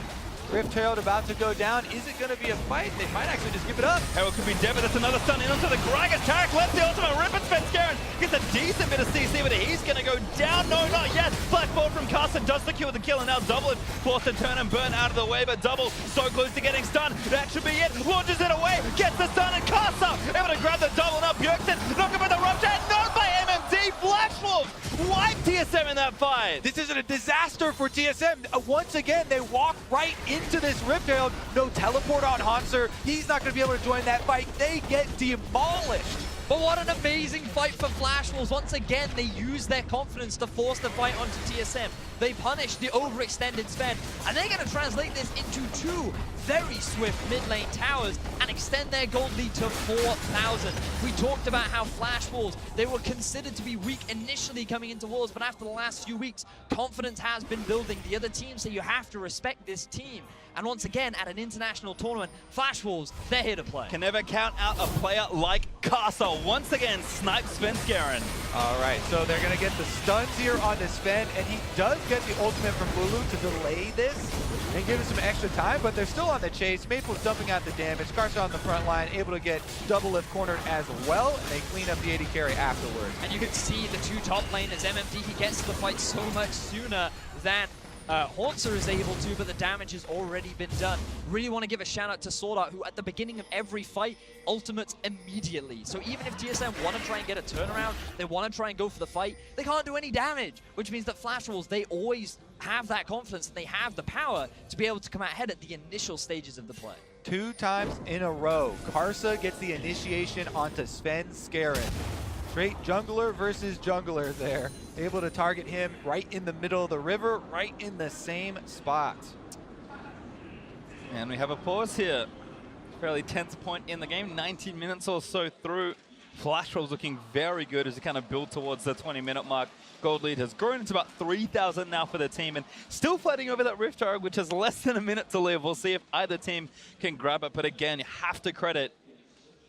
Rift Herald about to go down. Is it going to be a fight? They might actually just give it up. Herald could be dead, but that's another stun in onto the Gragas. Taric left the ultimate rip, and Svenskeren gets a decent bit of CC, but he's going to go down. No, not yet. Blackboard from Karsa does secure the kill, and now Doublelift forced to turn and burn out of the way, but Double so close to getting stunned. That should be it. Launches it away, gets the stun, and Karsa able to grab the double, and up Bjergsen. Knock him in the rupture, not by MMD. Flash Wolves wipe TSM in that fight. This is a disaster for TSM. Once again, they walk right into this Rift Herald. No teleport on Hauntzer. He's not going to be able to join that fight. They get demolished. But what an amazing fight for Flash Wolves. Once again, they use their confidence to force the fight onto TSM. They punish the overextended Sven, and they're going to translate this into 2 very swift mid lane towers and extend their gold lead to 4,000. We talked about how Flash Wolves, they were considered to be weak initially coming into Worlds, but after the last few weeks, confidence has been building. The other teams say you have to respect this team. And once again, at an international tournament, Flash Wolves, they're here to play. Can never count out a player like Karsa once again snipes Svenskeren. All right, so they're going to get the stuns here on the Sven, and he does get the ultimate from Lulu to delay this and give him some extra time, but they're still on the chase. Maple's dumping out the damage. Karsa on the front line, able to get Doublelift cornered as well, and they clean up the AD carry afterwards. And you can see the two top laners, MMD, he gets to the fight so much sooner than Hauntzer is able to, but the damage has already been done. Really want to give a shout out to SwordarT, who at the beginning of every fight ultimates immediately. So even if TSM want to try and get a turnaround, they want to try and go for the fight, they can't do any damage, which means that Flash Wolves, they always have that confidence and they have the power to be able to come out ahead at the initial stages of the play. 2 times in a row, Karsa gets the initiation onto Svenskeren. Straight jungler versus jungler there. Able to target him right in the middle of the river, right in the same spot. And we have a pause here. Fairly tense point in the game, 19 minutes or so through. Flash Wolves looking very good as they kind of build towards the 20-minute mark. Gold lead has grown into about 3,000 now for the team, and still fighting over that Rift Taric, which has less than a minute to live. We'll see if either team can grab it, but again, you have to credit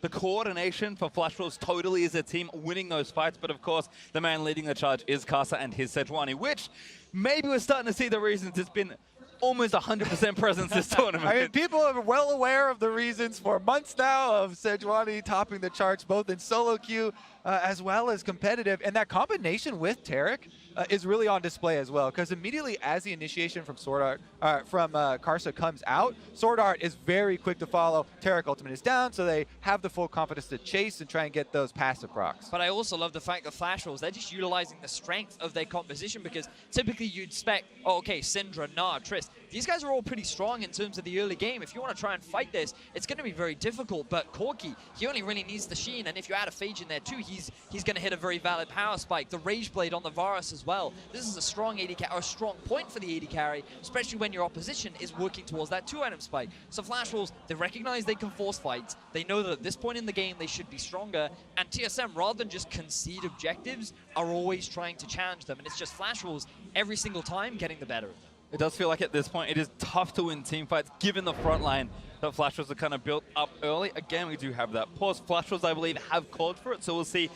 the coordination for Flash Wolves totally as a team winning those fights, but of course, the man leading the charge is Karsa and his Sejuani, which maybe we're starting to see the reasons it's been almost 100% presence this tournament. I mean, people are well aware of the reasons for months now of Sejuani topping the charts, both in solo queue as well as competitive. And that combination with Taric is really on display as well, because immediately as the initiation from Karsa comes out, SwordarT is very quick to follow. Taric ultimate is down, so they have the full confidence to chase and try and get those passive procs. But I also love the fact that Flash Wolves, they're just utilizing the strength of their composition, because typically you'd expect, oh, okay, Syndra, Gnar, Trist, these guys are all pretty strong in terms of the early game. If you want to try and fight this, it's going to be very difficult, but Corki, he only really needs the Sheen, and if you add a Phage in there too, he's going to hit a very valid power spike. The Rage Blade on the Varus as well. This is a strong AD carry, or a strong point for the AD carry, especially when your opposition is working towards that 2-item spike. So Flash Wolves, they recognize they can force fights. They know that at this point in the game, they should be stronger, and TSM, rather than just concede objectives, are always trying to challenge them, and it's just Flash Wolves every single time getting the better of them. It does feel like at this point it is tough to win team fights given the front line that Flash Wolves are kind of built up early. Again, we do have that pause. Flash Wolves, I believe, have called for it, so we'll see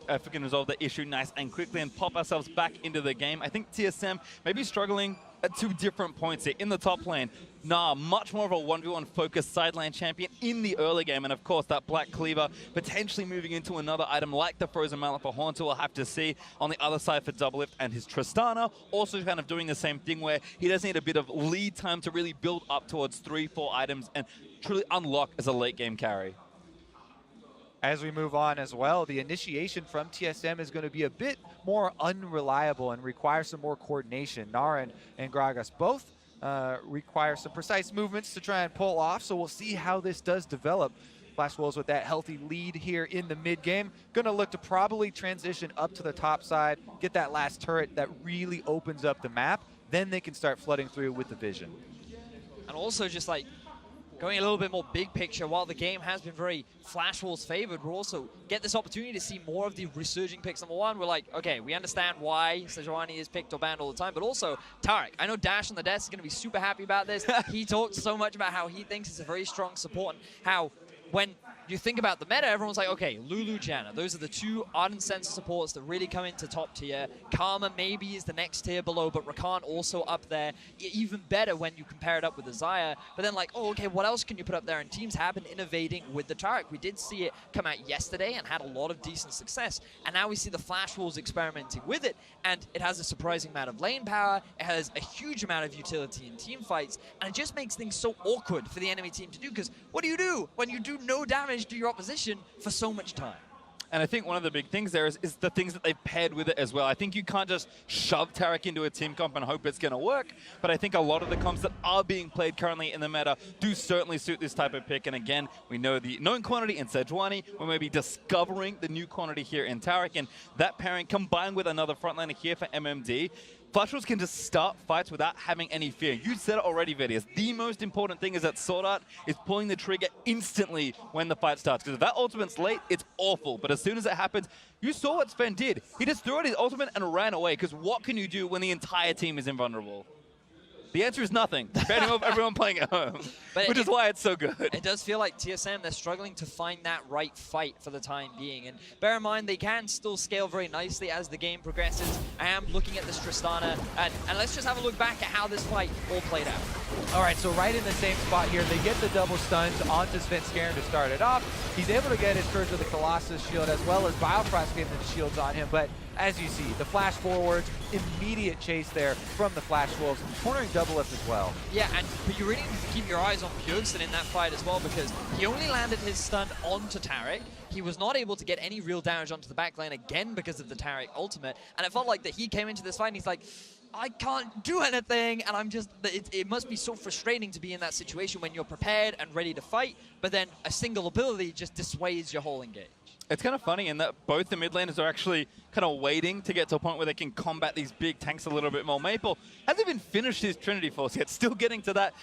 if we can resolve the issue nice and quickly and pop ourselves back into the game. I think TSM may be struggling at 2 different points here. In the top lane, Gnar, much more of a 1v1 focused side lane champion in the early game, and of course that Black Cleaver potentially moving into another item like the Frozen Mallet for Hauntzer. We'll have to see. On the other side for Doublelift and his Tristana, also kind of doing the same thing where he does need a bit of lead time to really build up towards 3-4 items and truly unlock as a late game carry. As we move on as well, the initiation from TSM is going to be a bit more unreliable and require some more coordination. Gnar and Gragas both require some precise movements to try and pull off, so we'll see how this does develop. Flash Wolves with that healthy lead here in the mid game. Going to look to probably transition up to the top side, get that last turret that really opens up the map. Then they can start flooding through with the vision. And also just like going a little bit more big picture, while the game has been very Flash Wolves favored, we'll also get this opportunity to see more of the resurging picks. Number one, we're like, okay, we understand why Sejuani is picked or banned all the time, but also Taric. I know Dash on the desk is going to be super happy about this. He talked so much about how he thinks it's a very strong support, and how when you think about the meta, everyone's like, okay, Lulu, Janna, those are the 2 Ardent Sensor supports that really come into top tier. Karma maybe is the next tier below, but Rakan also up there. Even better when you compare it up with the Xayah. But then like, oh, okay, what else can you put up there? And teams have been innovating with the Taric. We did see it come out yesterday and had a lot of decent success. And now we see the Flash Wolves experimenting with it. And it has a surprising amount of lane power. It has a huge amount of utility in team fights. And it just makes things so awkward for the enemy team to do. Because what do you do when you do no damage to your opposition for so much time? And I think one of the big things there is the things that they've paired with it as well. I think you can't just shove Taric into a team comp and hope it's going to work, but I think a lot of the comps that are being played currently in the meta do certainly suit this type of pick. And again, we know the known quantity in Sejuani. We're maybe discovering the new quantity here in Taric, and that pairing combined with another frontliner here for MMD, Flash Wolves can just start fights without having any fear. You said it already, Vedius. The most important thing is that SwordarT is pulling the trigger instantly when the fight starts. Because if that ultimate's late, it's awful. But as soon as it happens, you saw what Sven did. He just threw out his ultimate and ran away. Because what can you do when the entire team is invulnerable? The answer is nothing. Depending on everyone playing at home, which is why it's so good. It does feel like TSM, they're struggling to find that right fight for the time being. And bear in mind, they can still scale very nicely as the game progresses. I am looking at this Tristana, and let's just have a look back at how this fight all played out. All right, so right in the same spot here, they get the double stuns onto Svenskeren to start it off. He's able to get his Scourge of the Colossus shield as well as Biofrost getting the shields on him, but as you see, the flash forwards, immediate chase there from the Flash Wolves, cornering Doublelift as well. Yeah, but you really need to keep your eyes on Bjergsen in that fight as well, because he only landed his stun onto Taric. He was not able to get any real damage onto the backline again because of the Taric ultimate, and it felt like that he came into this fight and he's like, I can't do anything, and I'm just, it must be so frustrating to be in that situation when you're prepared and ready to fight, but then a single ability just dissuades your whole engage. It's kind of funny in that both the mid laners are actually kind of waiting to get to a point where they can combat these big tanks a little bit more. Maple hasn't even finished his Trinity Force yet, still getting to that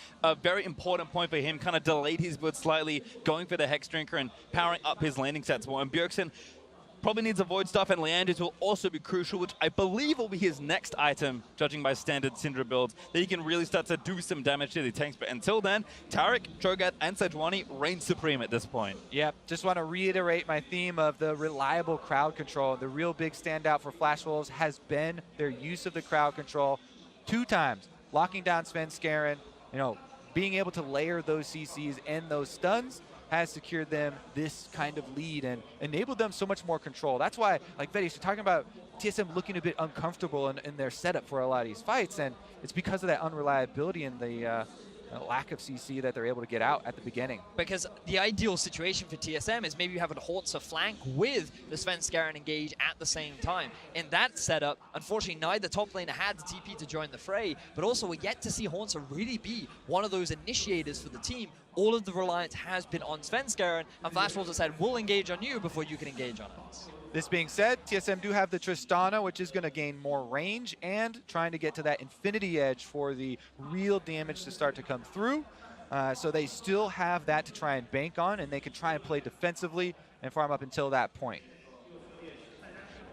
very important point for him, kind of delayed his build slightly, going for the Hex Drinker and powering up his landing sets more. And Bjergsen probably needs a Void Staff, and Leanders will also be crucial, which I believe will be his next item, judging by standard Syndra builds, that he can really start to do some damage to the tanks. But until then, Taric, Cho'Gath, and Sejuani reign supreme at this point. Yep, just want to reiterate my theme of the reliable crowd control. The real big standout for Flash Wolves has been their use of the crowd control 2 times, locking down Svenskeren, being able to layer those CCs and those stuns has secured them this kind of lead and enabled them so much more control. That's why, like Betty, you're talking about TSM looking a bit uncomfortable in their setup for a lot of these fights, and it's because of that unreliability and the lack of CC that they're able to get out at the beginning. Because the ideal situation for TSM is maybe you have a Hauntzer flank with the Svenskeren engage at the same time. In that setup, unfortunately, neither top laner had the TP to join the fray, but also we're yet to see Hauntzer really be one of those initiators for the team. All of the reliance has been on Svenskeren, and Flash Wolves have said, we'll engage on you before you can engage on us. This being said, TSM do have the Tristana, which is going to gain more range and trying to get to that Infinity Edge for the real damage to start to come through. So they still have that to try and bank on, and they can try and play defensively and farm up until that point.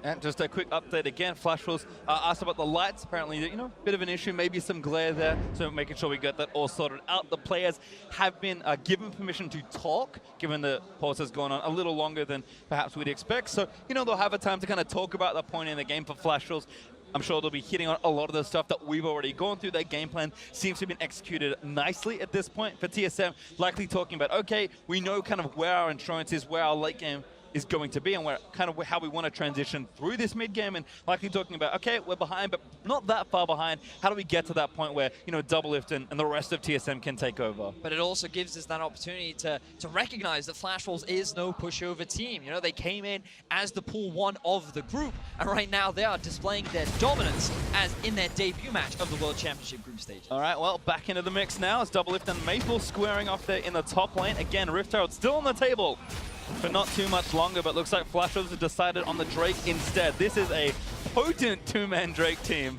And just a quick update again, Flash Wolves asked about the lights. Apparently, bit of an issue, maybe some glare there. So making sure we get that all sorted out. The players have been given permission to talk, given the pause has gone on a little longer than perhaps we'd expect. So, they'll have a time to kind of talk about the point in the game for Flash Wolves. I'm sure they'll be hitting on a lot of the stuff that we've already gone through. Their game plan seems to have been executed nicely at this point for TSM. Likely talking about, okay, we know kind of where our insurance is, where our late game is going to be, and where kind of how we want to transition through this mid game, and likely talking about, okay, we're behind, but not that far behind. How do we get to that point where Doublelift and the rest of TSM can take over? But it also gives us that opportunity to recognize that Flash Wolves is no pushover team. They came in as the pool 1 of the group, and right now they are displaying their dominance as in their debut match of the World Championship group stage. All right, well, back into the mix now as Doublelift and Maple squaring off there in the top lane. Again, Rift Herald still on the table for not too much longer, but looks like Flash Wolves have decided on the Drake instead. This is a potent 2-man Drake team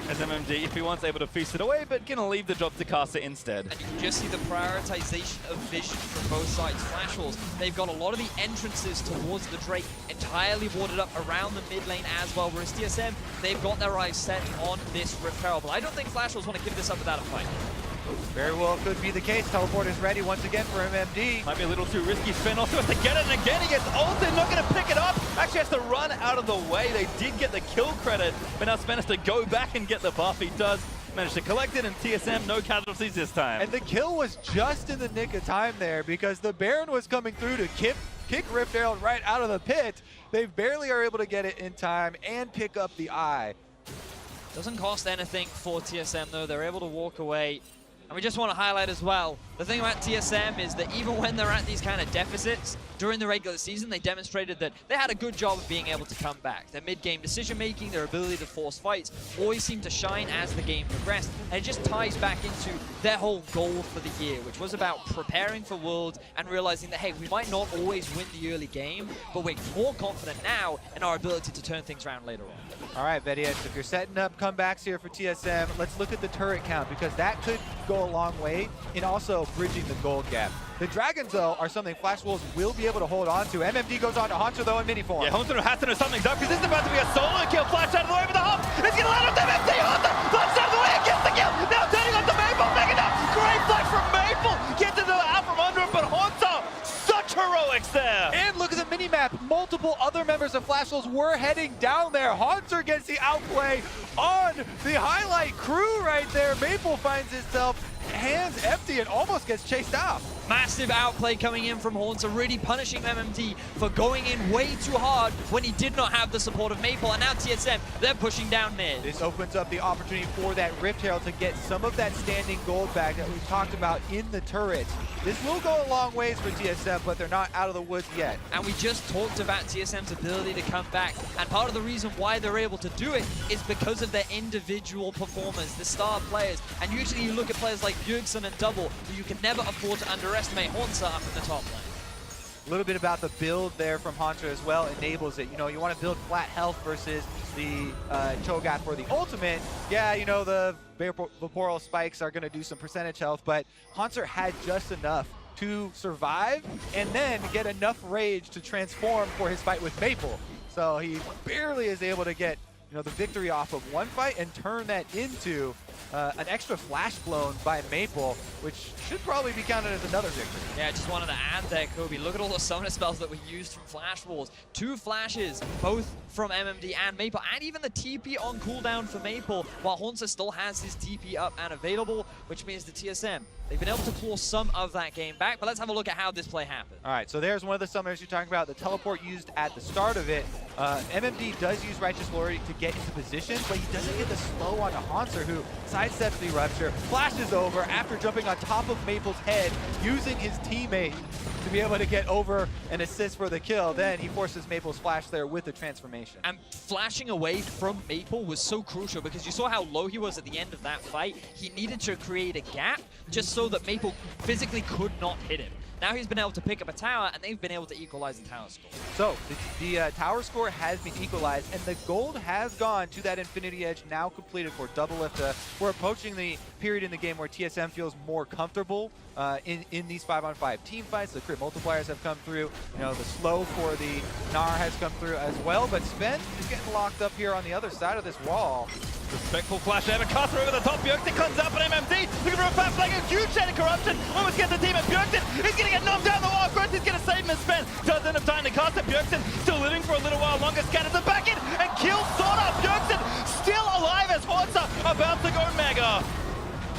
as MMD, if he wants, able to feast it away, but gonna leave the job to Karsa instead. And you can just see the prioritization of vision from both sides. Flash Wolves, they've got a lot of the entrances towards the Drake entirely warded up around the mid lane as well, whereas TSM, they've got their eyes set on this Rift Herald. But I don't think Flash Wolves want to give this up without a fight. Very well could be the case. Teleport is ready once again for MMD. Might be a little too risky. Sven also has to get it, and again he gets ulted, not going to pick it up. Actually has to run out of the way. They did get the kill credit, but now Sven has to go back and get the buff. He does manage to collect it, and TSM no casualties this time. And the kill was just in the nick of time there, because the Baron was coming through to kick Rift Herald right out of the pit. They barely are able to get it in time and pick up the eye. Doesn't cost anything for TSM though. They're able to walk away. And we just want to highlight as well, the thing about TSM is that even when they're at these kind of deficits, during the regular season, they demonstrated that they had a good job of being able to come back. Their mid-game decision-making, their ability to force fights, always seemed to shine as the game progressed. And it just ties back into their whole goal for the year, which was about preparing for Worlds and realizing that, hey, we might not always win the early game, but we're more confident now in our ability to turn things around later on. All right, Betty, if you're setting up comebacks here for TSM, let's look at the turret count, because that could go a long way in also bridging the gold gap. The Dragons, though, are something Flash Wolves will be able to hold on to. MMD goes on to Hauntzer, though, in mini form. Yeah, Hauntzer has to know something's up, because this is about to be a solo kill. Flash out of the way with the hop. It's going to land on MMD. Hauntzer flashed out of the way and gets the kill. Now turning on the other members of Flash Wolves were heading down there. Hauntzer gets the outplay on the highlight crew right there. Maple finds himself hands empty and almost gets chased out. Massive outplay coming in from Hauntzer, really punishing MMD for going in way too hard when he did not have the support of Maple. And now TSM, they're pushing down mid. This opens up the opportunity for that Rift Herald to get some of that standing gold back that we talked about in the turret. This will go a long ways for TSM, but they're not out of the woods yet. And we just talked about TSM's ability to come back. And part of the reason why they're able to do it is because of their individual performers, the star players. And usually you look at players like Bjergsen and Double, who you can never afford to underestimate. Hauntzer up in the top lane. A little bit about the build there from Hauntzer as well enables it. You know, you want to build flat health versus the Cho'Gath for the ultimate. Yeah, you know, the Vaporal spikes are going to do some percentage health, but Hauntzer had just enough to survive and then get enough rage to transform for his fight with Maple. So he barely is able to get, you know, the victory off of one fight and turn that into an extra flash blown by Maple, which should probably be counted as another victory. Yeah, I just wanted to add there, Kobe. Look at all the summoner spells that were used from Flash Wars. 2 flashes, both from MMD and Maple, and even the TP on cooldown for Maple, while Hauntzer still has his TP up and available, which means the TSM, they've been able to claw some of that game back. But let's have a look at how this play happened. All right, so there's one of the summoners you're talking about, the teleport used at the start of it. MMD does use Righteous Glory to get into position, but he doesn't get the slow onto Hauntzer, who sidesteps the Rupture, flashes over after jumping on top of Maple's head, using his teammate to be able to get over and assist for the kill. Then he forces Maple's flash there with the transformation. And flashing away from Maple was so crucial because you saw how low he was at the end of that fight. He needed to create a gap just so that Maple physically could not hit him. Now he's been able to pick up a tower, and they've been able to equalize the tower score. So the tower score has been equalized, and the gold has gone to that Infinity Edge, now completed for Doublelift. We're approaching the period in the game where TSM feels more comfortable in these 5-on-5 team fights. The crit multipliers have come through. You know, the slow for the Gnar has come through as well, but Sven is getting locked up here on the other side of this wall. Respectful flash there, but Karsa over the top. Bjergsen comes up on MMD, looking for a fast flank, a huge chain of corruption. Almost gets the team, and Bjergsen is going to get knocked down the wall. Growth is going to save him as Sven doesn't have time to cast it. Bjergsen still living for a little while longer. Scanners the back in and kills SwordarT. Bjergsen still alive as Hauntzer about to go mega.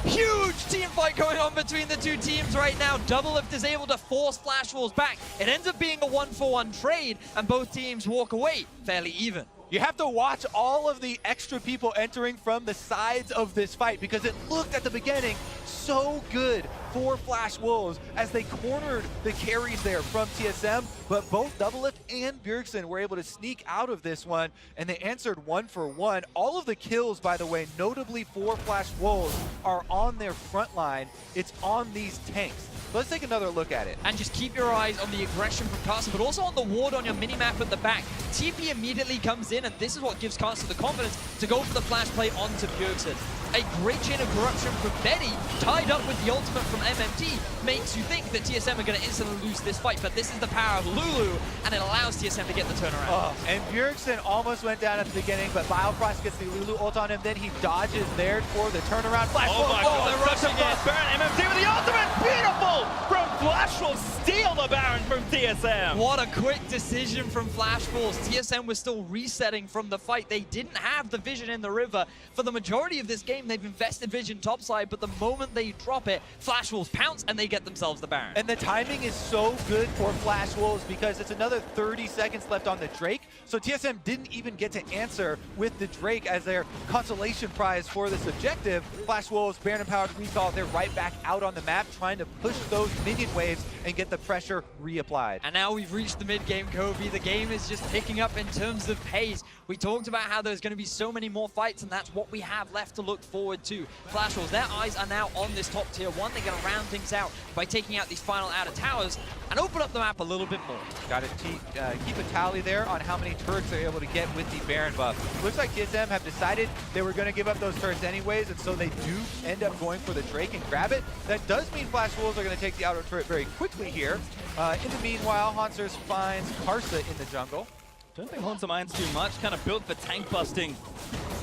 Huge team fight going on between the two teams right now. Doublelift is able to force Flash Wolves back. It ends up being a 1-for-1 trade, and both teams walk away fairly even. You have to watch all of the extra people entering from the sides of this fight because it looked at the beginning so good for Flash Wolves as they cornered the carries there from TSM, but both Doublelift and Bjergsen were able to sneak out of this one, and they answered 1-for-1. All of the kills, by the way, notably for Flash Wolves, are on their front line. It's on these tanks. So let's take another look at it. And just keep your eyes on the aggression from Karsa, but also on the ward on your minimap at the back. TP immediately comes in, and this is what gives Karsa the confidence to go for the flash play onto Bjergsen. A great chain of corruption from Betty, tied up with the ultimate from MMD, makes you think that TSM are going to instantly lose this fight, but this is the power of Lulu, and it allows TSM to get the turnaround. Oh, and Bjergsen almost went down at the beginning, but Biofrost gets the Lulu ult on him, then he dodges there for the turnaround. Flash Oh my God, they're rushing in. Baron MMD with the ultimate, beautiful from Flash will steal the Baron from TSM. What a quick decision from Flash Force. TSM was still resetting from the fight. They didn't have the vision in the river. For the majority of this game, they've invested vision topside, but the moment they drop it, Flash Wolves pounce and they get themselves the Baron. And the timing is so good for Flash Wolves because it's another 30 seconds left on the Drake. So TSM didn't even get to answer with the Drake as their consolation prize for this objective. Flash Wolves, Baron Empowered Recall, they're right back out on the map trying to push those minion waves and get the pressure reapplied. And now we've reached the mid-game, Kobe. The game is just picking up in terms of pace. We talked about how there's going to be so many more fights, and that's what we have left to look forward to. Flash Wolves, their eyes are now on this top tier 1. They're going to round things out by taking out these final outer towers and open up the map a little bit more. Got to keep a tally there on how many turrets they're able to get with the Baron buff. Looks like TSM have decided they were going to give up those turrets anyways, and so they do end up going for the Drake and grab it. That does mean Flash Wolves are going to take the outer turret very quickly here. In the meanwhile, Hauntzer finds Karsa in the jungle. Don't think Hauntzer minds too much, kind of built for tank busting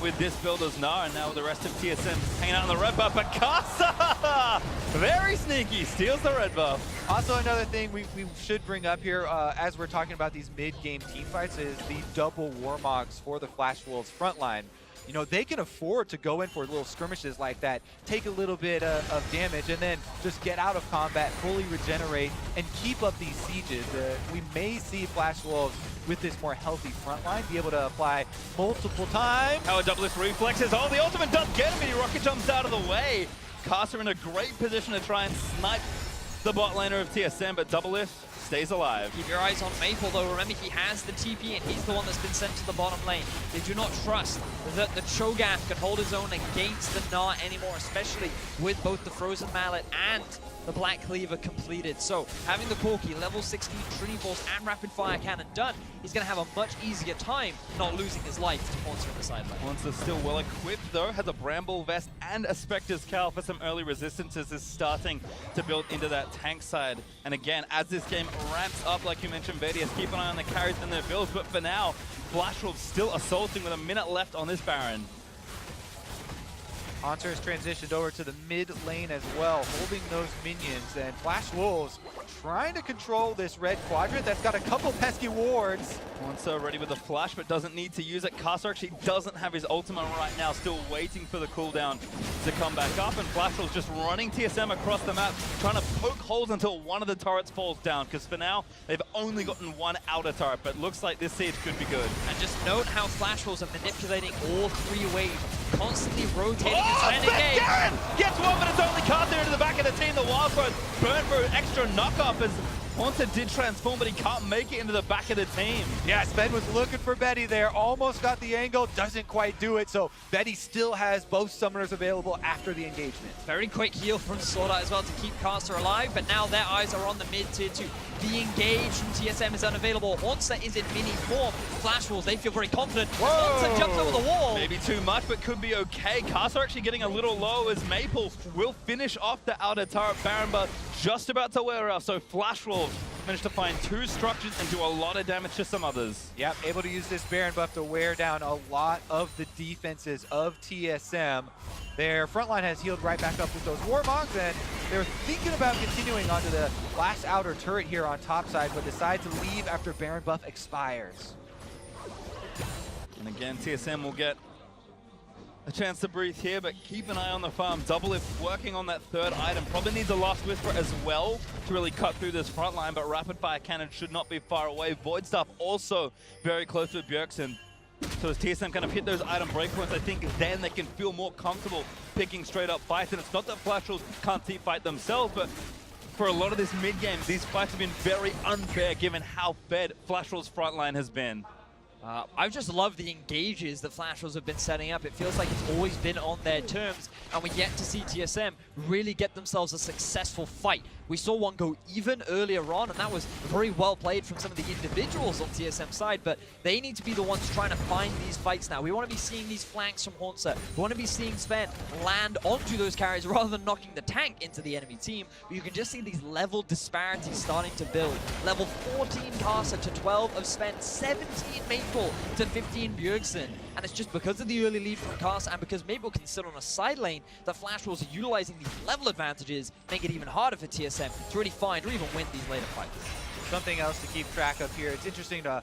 with this build as Gnar, and now with the rest of TSM hanging out on the red buff, but Karsa, very sneaky, steals the red buff. Also, another thing we should bring up here as we're talking about these mid-game team fights is the double Warmogs for the Flash Wolves frontline. You know, they can afford to go in for little skirmishes like that, take a little bit of damage, and then just get out of combat, fully regenerate, and keep up these sieges. We may see Flash Wolves with this more healthy front line be able to apply multiple times. How a Doublelift reflexes. Oh, the ultimate does get him, and he rocket jumps out of the way. Karsa in a great position to try and snipe the bot laner of TSM, but Doublelift stays alive. Keep your eyes on Maple, though. Remember, he has the TP, and he's the one that's been sent to the bottom lane. They do not trust that the Cho'Gath can hold his own against the Gnar anymore, especially with both the Frozen Mallet and the Black Cleaver completed. So, having the Corki, level 16 Trinity Force and Rapid Fire Cannon done, he's going to have a much easier time not losing his life to Hauntzer in the sideline. Hauntzer still well equipped, though, has a Bramble Vest and a Spectre's Cowl for some early resistances, is starting to build into that tank side. And again, as this game ramps up, like you mentioned, VDS, keep an eye on the carries and their builds, but for now, Flash Wolves still assaulting with a minute left on this Baron. Hauntzer has transitioned over to the mid lane as well, holding those minions, and Flash Wolves trying to control this red quadrant that's got a couple pesky wards. Hauntzer ready with the flash, but doesn't need to use it. Karsa actually doesn't have his ultimate right now, still waiting for the cooldown to come back up, and Flash Wolves just running TSM across the map, trying to poke holes until one of the turrets falls down, because for now, they've only gotten one outer turret, but looks like this siege could be good. And just note how Flash Wolves are manipulating all three waves, constantly rotating and Svenskeren gets one, but it's only Karsa into the back of the team. The Wild Growth burn for an extra knockoff as Hauntzer did transform, but he can't make it into the back of the team. Yeah, Sven was looking for Betty there, almost got the angle, doesn't quite do it, so Betty still has both summoners available after the engagement. Very quick heal from SwordarT as well to keep Karsa alive, but now their eyes are on the mid tier 2. The engage from TSM is unavailable. Hauntzer is in mini form. Flash Wolves, they feel very confident. Hauntzer jumps over the wall. Maybe too much, but could be okay. Karsa actually getting a little low as Maple will finish off the outer turret. Baron Buff just about to wear off, so Flash Wolves managed to find two structures and do a lot of damage to some others. Yep, able to use this Baron buff to wear down a lot of the defenses of TSM. Their front line has healed right back up with those Warmogs, and they're thinking about continuing onto the last outer turret here on top side, but decide to leave after Baron buff expires. And again, TSM will get a chance to breathe here, but keep an eye on the farm. Doublelift working on that third item. Probably needs a Last Whisper as well to really cut through this front line, but Rapid Fire Cannon should not be far away. Void Staff also very close with Bjergsen. So as TSM kind of hit those item breakpoints, I think then they can feel more comfortable picking straight up fights. And it's not that Flash Wolves can't team fight themselves, but for a lot of this mid-game, these fights have been very unfair given how fed Flash Wolves' front line has been. I just love the engages that Flash Wolves have been setting up. It feels like it's always been on their terms, and we yet to see TSM really get themselves a successful fight. We saw one go even earlier on, and that was very well played from some of the individuals on TSM side, but they need to be the ones trying to find these fights now. We want to be seeing these flanks from Hauntzer. We want to be seeing Sven land onto those carries rather than knocking the tank into the enemy team. But you can just see these level disparities starting to build. Level 14 Karsa to 12 of Sven, 17 Maple to 15 Bjergsen. And it's just because of the early lead from Karsa and because Maple can sit on a side lane that Flash Wolves are utilizing these level advantages, make it even harder for TSM to really find or even win these later fights. Something else to keep track of here, it's interesting to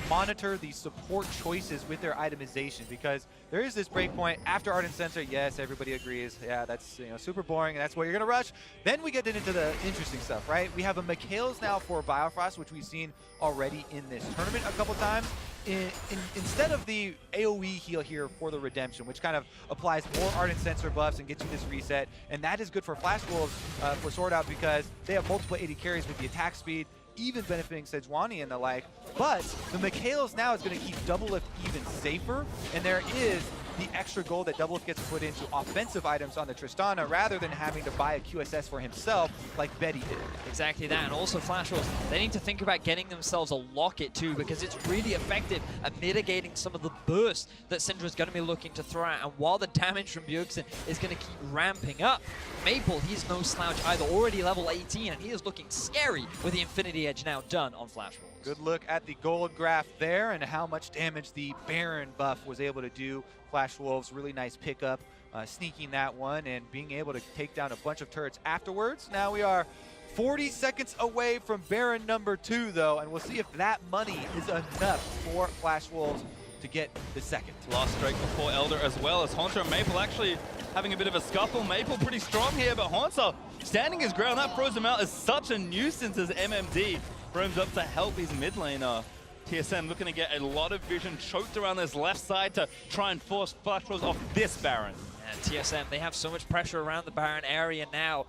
monitor the support choices with their itemization, because there is this breakpoint after Ardent Sensor. Yes, everybody agrees. Yeah, that's super boring, and that's what you're gonna rush. Then we get into the interesting stuff, right? We have a Mikhail's now for Biofrost, which we've seen already in this tournament a couple times. Instead of the AoE heal here for the Redemption, which kind of applies more Ardent Sensor buffs and gets you this reset, and that is good for Flash Wolves for SwordarT because they have multiple AD carries with the attack speed, even benefiting Sejuani and the like. But the Mikhail's now is going to keep Doublelift even safer, and there is the extra gold that Doublelift gets to put into offensive items on the Tristana rather than having to buy a QSS for himself like Betty did. Exactly that, and also Flash Wolves, they need to think about getting themselves a locket too, because it's really effective at mitigating some of the bursts that Syndra's going to be looking to throw out. And while the damage from Bjergsen is going to keep ramping up, Maple, he's no slouch either, already level 18, and he is looking scary with the Infinity Edge now done on Flash Wolves. Good look at the gold graph there and how much damage the Baron buff was able to do. Flash Wolves, really nice pickup, sneaking that one and being able to take down a bunch of turrets afterwards. Now we are 40 seconds away from Baron number 2 though, and we'll see if that money is enough for Flash Wolves to get the second. Last strike before Elder as well, as Hauntzer and Maple actually having a bit of a scuffle. Maple pretty strong here, but Hauntzer standing his ground. That froze him out is such a nuisance as MMD roams up to help his mid laner. TSM looking to get a lot of vision choked around this left side to try and force Flash Wolves off this Baron. And TSM, they have so much pressure around the Baron area now.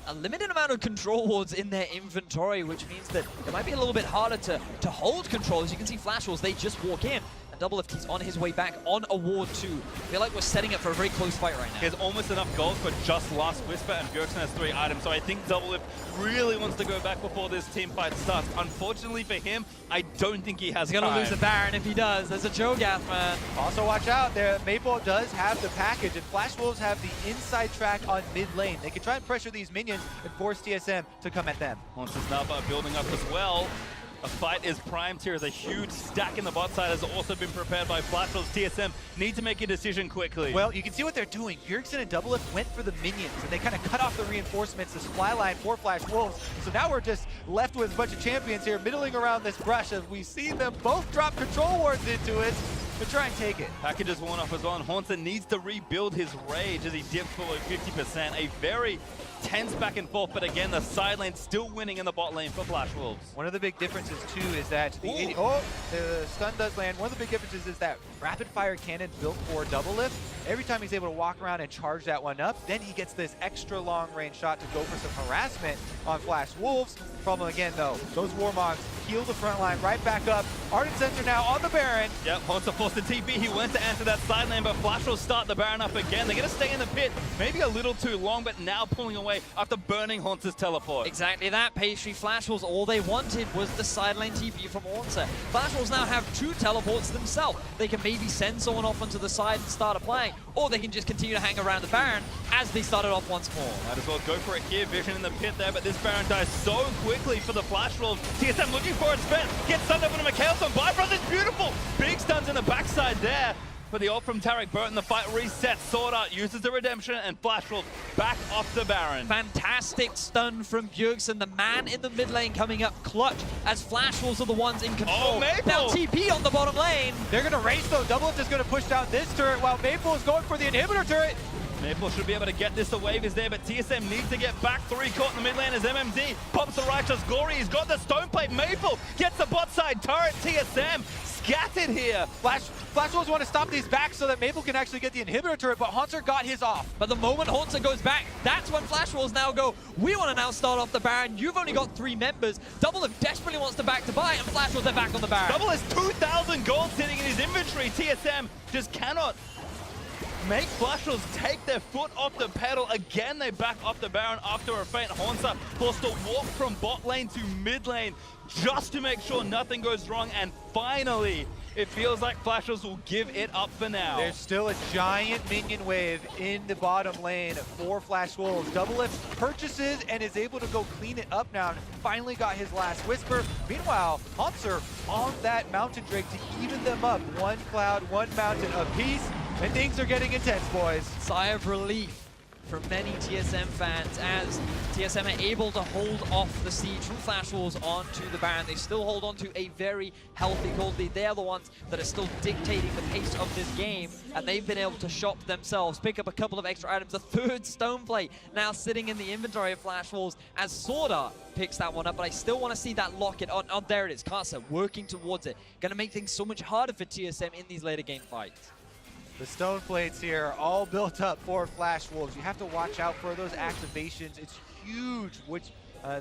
A limited amount of control wards in their inventory, which means that it might be a little bit harder to hold control. As you can see, Flash Wolves, they just walk in. Doublelift, he's on his way back on a ward 2. I feel like we're setting up for a very close fight right now. He has almost enough gold for just Last Whisper, and Bjergsen has 3 items, so I think Doublelift really wants to go back before this team fight starts. Unfortunately for him, I don't think he has He's gonna lose the Baron if he does. There's a Cho'Gath, man. Also watch out there, Maple does have the package, and Flash Wolves have the inside track on mid lane. They can try and pressure these minions and force TSM to come at them. Hauntzer's now building up as well. A fight is primed here as a huge stack in the bot side has also been prepared by Flash Wolves. TSM need to make a decision quickly. Well, you can see what they're doing. Bjergsen and Doublelift went for the minions, and they kind of cut off the reinforcements, the supply line for Flash Wolves. So now we're just left with a bunch of champions here middling around this brush as we see them both drop control wards into it to try and take it. Package is worn off as well, and Hauntzer needs to rebuild his rage as he dips below 50%. A very tense back and forth, but again, the side lane still winning in the bot lane for Flash Wolves. One of the big differences too is that the stun does land. One of the big differences is that rapid fire cannon built for Doublelift. Every time he's able to walk around and charge that one up, then he gets this extra long range shot to go for some harassment on Flash Wolves. Problem again though, those Warmogs heal the front line right back up. Ardent Sensor now on the Baron. Yep, Hauntzer forced the TP. He went to answer that side lane, but Flash will start the Baron up again. They're going to stay in the pit, maybe a little too long, but now pulling away after burning Hauntzer's teleport. Exactly that, Pastry. Flash Wolves, all they wanted was the side lane TP from Hauntzer. Flash Wolves now have 2 teleports themselves. They can maybe send someone off onto the side and start a play, or they can just continue to hang around the Baron as they started off once more. Might as well go for it here. Vision in the pit there, but this Baron dies so quickly for the Flash Wolves. TSM looking for its spin. Gets stunned up on a Mikhailson. Bifrost is beautiful. Big stuns in the backside there. For the ult from Taric, Burton, the fight resets. SwordarT uses the redemption, and Flash Wolves back off the Baron. Fantastic stun from Bjergsen, the man in the mid lane coming up clutch as Flash Wolves are the ones in control. Oh, Maple! Now TP on the bottom lane. They're going to race though. Doublelift is going to push down this turret while Maple is going for the inhibitor turret. Maple should be able to get this. The wave is there, but TSM needs to get back. 3 caught in the mid lane as MMD pops the righteous glory. He's got the stone plate. Maple gets the bot side turret. TSM scattered here. Flash Wolves want to stop these back so that Maple can actually get the inhibitor turret, but Hauntzer got his off. But the moment Hauntzer goes back, that's when Flash Wolves now go, we want to now start off the Baron. You've only got 3 members. Doublelift desperately wants to back to buy, and Flash Wolves are back on the Baron. Double has 2,000 gold sitting in his inventory. TSM just cannot make Flash Wolves take their foot off the pedal. Again, they back off the Baron after a feint. Hauntzer forced to walk from bot lane to mid lane just to make sure nothing goes wrong. And finally, it feels like Flash Wolves will give it up for now. There's still a giant minion wave in the bottom lane for Flash Wolves. Doublelift purchases and is able to go clean it up now and finally got his last Whisper. Meanwhile, Hauntzer on that Mountain Drake to even them up. 1 cloud, 1 mountain apiece. And things are getting intense, boys. Sigh of relief from many TSM fans as TSM are able to hold off the siege from Flash Wolves onto the Baron. They still hold on to a very healthy gold lead. They are the ones that are still dictating the pace of this game, and they've been able to shop themselves, pick up a couple of extra items. A 3rd stone plate now sitting in the inventory of Flash Wolves as SwordarT picks that one up, but I still want to see that locket on. Oh, there it is. Karsa working towards it. Going to make things so much harder for TSM in these later game fights. The stone plates here all built up for Flash Wolves. You have to watch out for those activations. It's huge, which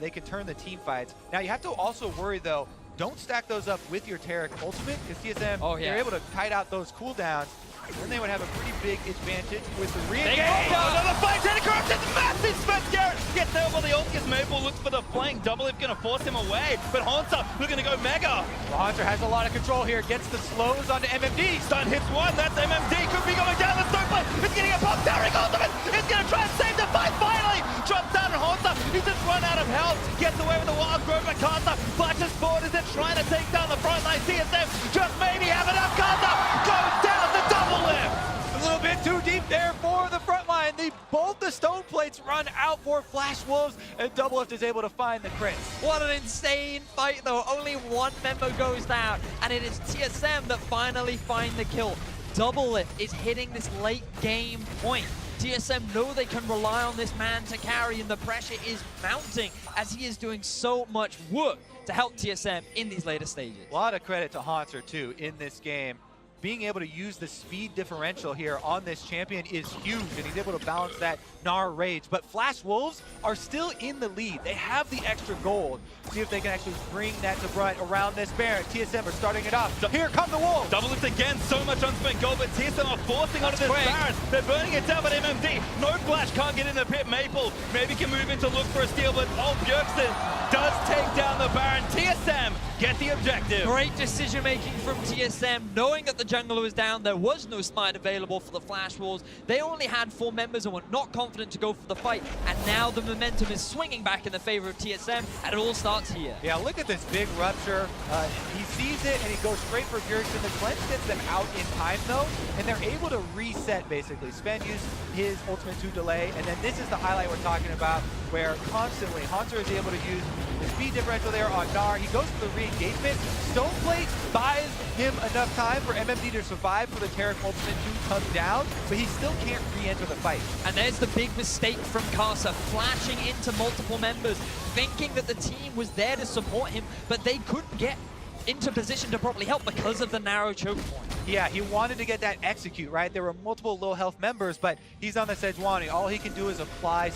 they can turn the team fights. Now you have to also worry though, don't stack those up with your Taric ultimate, because TSM, they're able to kite out those cooldowns. Then they would have a pretty big advantage with the re-engage. Another fight, Taric corrupted, massive Svenskeren gets nailed by the ult as Maple looks for the flank. Doublelift gonna force him away, but Hauntzer looking to go mega. Well, Hauntzer has a lot of control here, gets the slows onto MMD. Stun hits 1, that's MMD, could be going down the stone plate. It's getting a pop, Taric ultimate, it's gonna try and save the fight finally. Drops down and Hauntzer, he's just run out of health, gets away with the wild growth, but Karsa flashes forward as it trying to take down the front line. TSM just maybe have enough. Karsa goes down the double lift. A little bit too deep there for the front line. Both the stone plates run out for Flash Wolves, and Doublelift is able to find the crits. What an insane fight, though. Only one member goes down, and it is TSM that finally find the kill. Doublelift is hitting this late game point. TSM know they can rely on this man to carry, and the pressure is mounting as he is doing so much work to help TSM in these later stages. A lot of credit to Hauntzer, too, in this game. Being able to use the speed differential here on this champion is huge, and he's able to balance that Gnar rage. But Flash Wolves are still in the lead. They have the extra gold. See if they can actually bring that to brunt around this Baron. TSM are starting it off. Here come the Wolves. Doublelift again, so much unspent gold, but TSM are forcing onto this Baron. They're burning it down, but MMD, no flash, can't get in the pit. Maple maybe can move in to look for a steal, but Bjergsen does take down the Baron. TSM get the objective. Great decision making from TSM, knowing that the jungler was down. There was no smite available for the Flash Wolves. They only had 4 members and were not confident to go for the fight, and now the momentum is swinging back in the favor of TSM, and it all starts here. Yeah, look at this big rupture. He sees it and he goes straight for Bjergsen. The cleanse gets them out in time though, and they're able to reset basically. Sven used his ultimate to delay, and then this is the highlight we're talking about, where constantly Hauntzer is able to use the speed differential there on Gnar. He goes for the re-engagement. Stoneplate buys him enough time for MMD to survive for the Taric ultimate to come down, but he still can't re-enter the fight. And there's the big mistake from Karsa, flashing into multiple members, thinking that the team was there to support him, but they couldn't get into position to properly help because of the narrow choke point. Yeah, he wanted to get that execute, right? There were multiple low health members, but he's on the Sejuani. All he can do is apply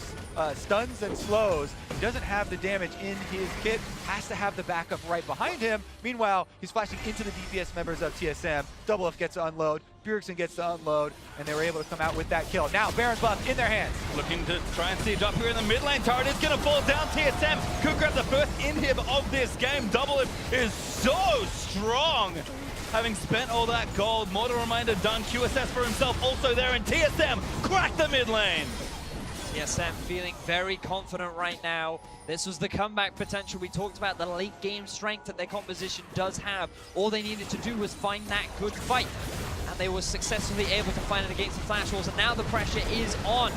stuns and slows. He doesn't have the damage in his kit, has to have the backup right behind him. Meanwhile, he's flashing into the DPS members of TSM. Doublelift gets to unload, Bjergsen gets to unload, and they were able to come out with that kill. Now, Baron's buff in their hands. Looking to try and siege up here in the mid lane. Taric is going to fall down. TSM could grab the first inhib of this game. Doublelift is so strong. Having spent all that gold, Mortal Reminder done, QSS for himself also there, and TSM cracked the mid lane. TSM feeling very confident right now. This was the comeback potential. We talked about the late game strength that their composition does have. All they needed to do was find that good fight, and they were successfully able to find it against the Flash Wolves, and now the pressure is on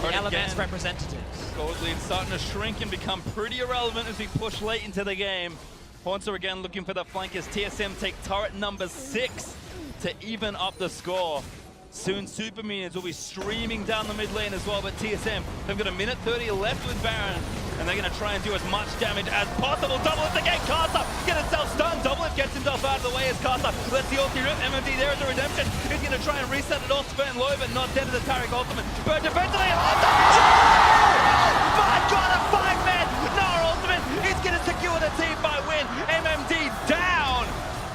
the LMS representatives. Gold lead starting to shrink and become pretty irrelevant as we push late into the game. Hauntzer again looking for the flank as TSM take turret number 6 to even up the score. Soon Super Minions will be streaming down the mid lane as well, but TSM have got a minute 30 left with Baron, and they're going to try and do as much damage as possible. Doublelift again, Karsa get itself stunned. Doublelift gets himself out of the way as Karsa lets the ulti rip. MMD there is a redemption. He's going to try and reset it off Sven low, but not dead to the Taric ultimate. But defensively, my God, a 5-man Gnar ultimate. He's going to secure the team by win. MMD down.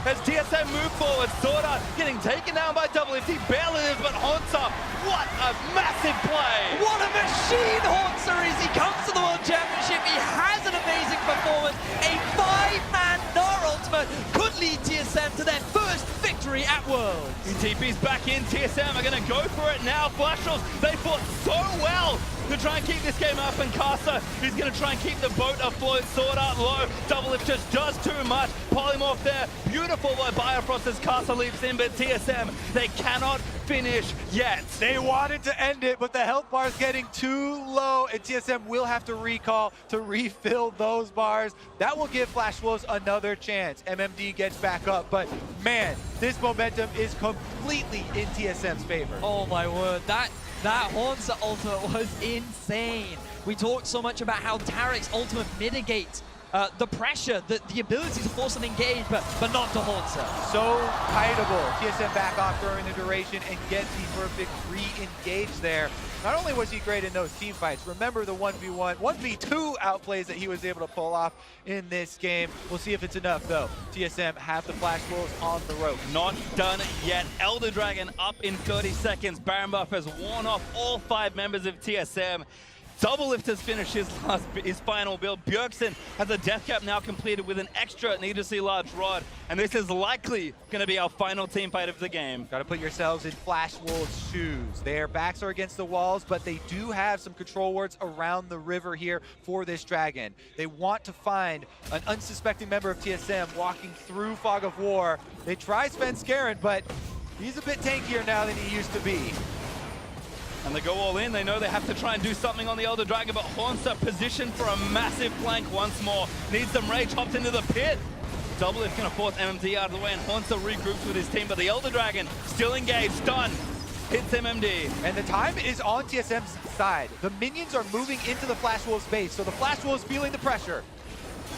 As TSM move forward, SwordarT getting taken down by Doublelift. He barely lives, but Hauntzer, what a massive play! What a machine Hauntzer is! He comes to the World Championship, he has an amazing performance. A 5-man Gnar ultimate could lead TSM to their first victory at Worlds. TP's back in, TSM are going to go for it now. Flash Wolves, they fought so well to try and keep this game up, and Karsa is going to try and keep the boat afloat. SwordarT low, Doublelift just does too much. Polymorph there, beautiful by Biofrost as Karsa leaps in, but TSM, they cannot finish yet. They wanted to end it, but the health bar is getting too low, and TSM will have to recall to refill those bars. That will give Flash Wolves another chance. MMD gets back up, but man, this momentum is completely in TSM's favor. Oh my word, that Hauntzer ultimate was insane. We talked so much about how Taric's ultimate mitigates the pressure, the ability to force an engage, but not to Hauntzer. So kiteable. TSM back off during the duration and gets the perfect re-engage there. Not only was he great in those team fights, remember the 1v1, 1v2 outplays that he was able to pull off in this game. We'll see if it's enough though. TSM have the Flash Wolves on the rope. Not done yet. Elder Dragon up in 30 seconds. Baron buff has worn off all 5 members of TSM. Doublelift has finished his final build. Bjergsen has a death cap now completed with an extra needlessly large rod, and this is likely going to be our final team fight of the game. Got to put yourselves in Flash Wolves' shoes. Their backs are against the walls, but they do have some control wards around the river here for this dragon. They want to find an unsuspecting member of TSM walking through Fog of War. They try Svenskeren, but he's a bit tankier now than he used to be. And they go all in. They know they have to try and do something on the Elder Dragon, but Hauntzer positioned for a massive flank once more. Needs some rage, hops into the pit. Doublelift gonna force MMD out of the way, and Hauntzer regroups with his team, but the Elder Dragon still engaged, stunned. Hits MMD. And the time is on TSM's side. The minions are moving into the Flash Wolves base, so the Flash Wolves feeling the pressure.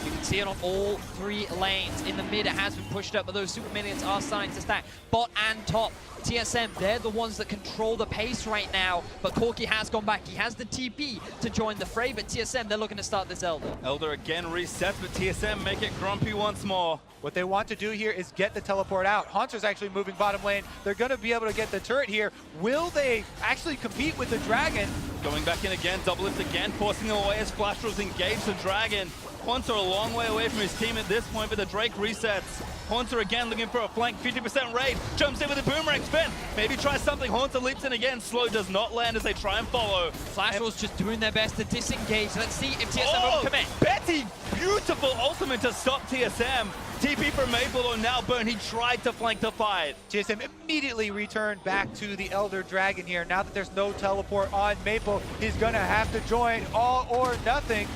You can see it on all 3 lanes. In the mid, it has been pushed up, but those super minions are starting to stack. Bot and top. TSM, they're the ones that control the pace right now, but Corki has gone back. He has the TP to join the fray, but TSM, they're looking to start this Elder. Elder again resets, but TSM make it grumpy once more. What they want to do here is get the teleport out. Hauntzer's actually moving bottom lane. They're going to be able to get the turret here. Will they actually compete with the dragon? Going back in again, Doublelift again, forcing them away as Flash Wolves engage the dragon. Hauntzer a long way away from his team at this point, but the Drake resets. Hauntzer again looking for a flank, 50% raid, jumps in with a boomerang spin. Maybe try something, Hauntzer leaps in again, slow does not land as they try and follow. Flash Wolves just doing their best to disengage. Let's see if TSM will commit. Betty, beautiful ultimate to stop TSM. TP from Maple on now burn, he tried to flank the fight. TSM immediately returned back to the Elder Dragon here. Now that there's no teleport on Maple, he's gonna have to join all or nothing.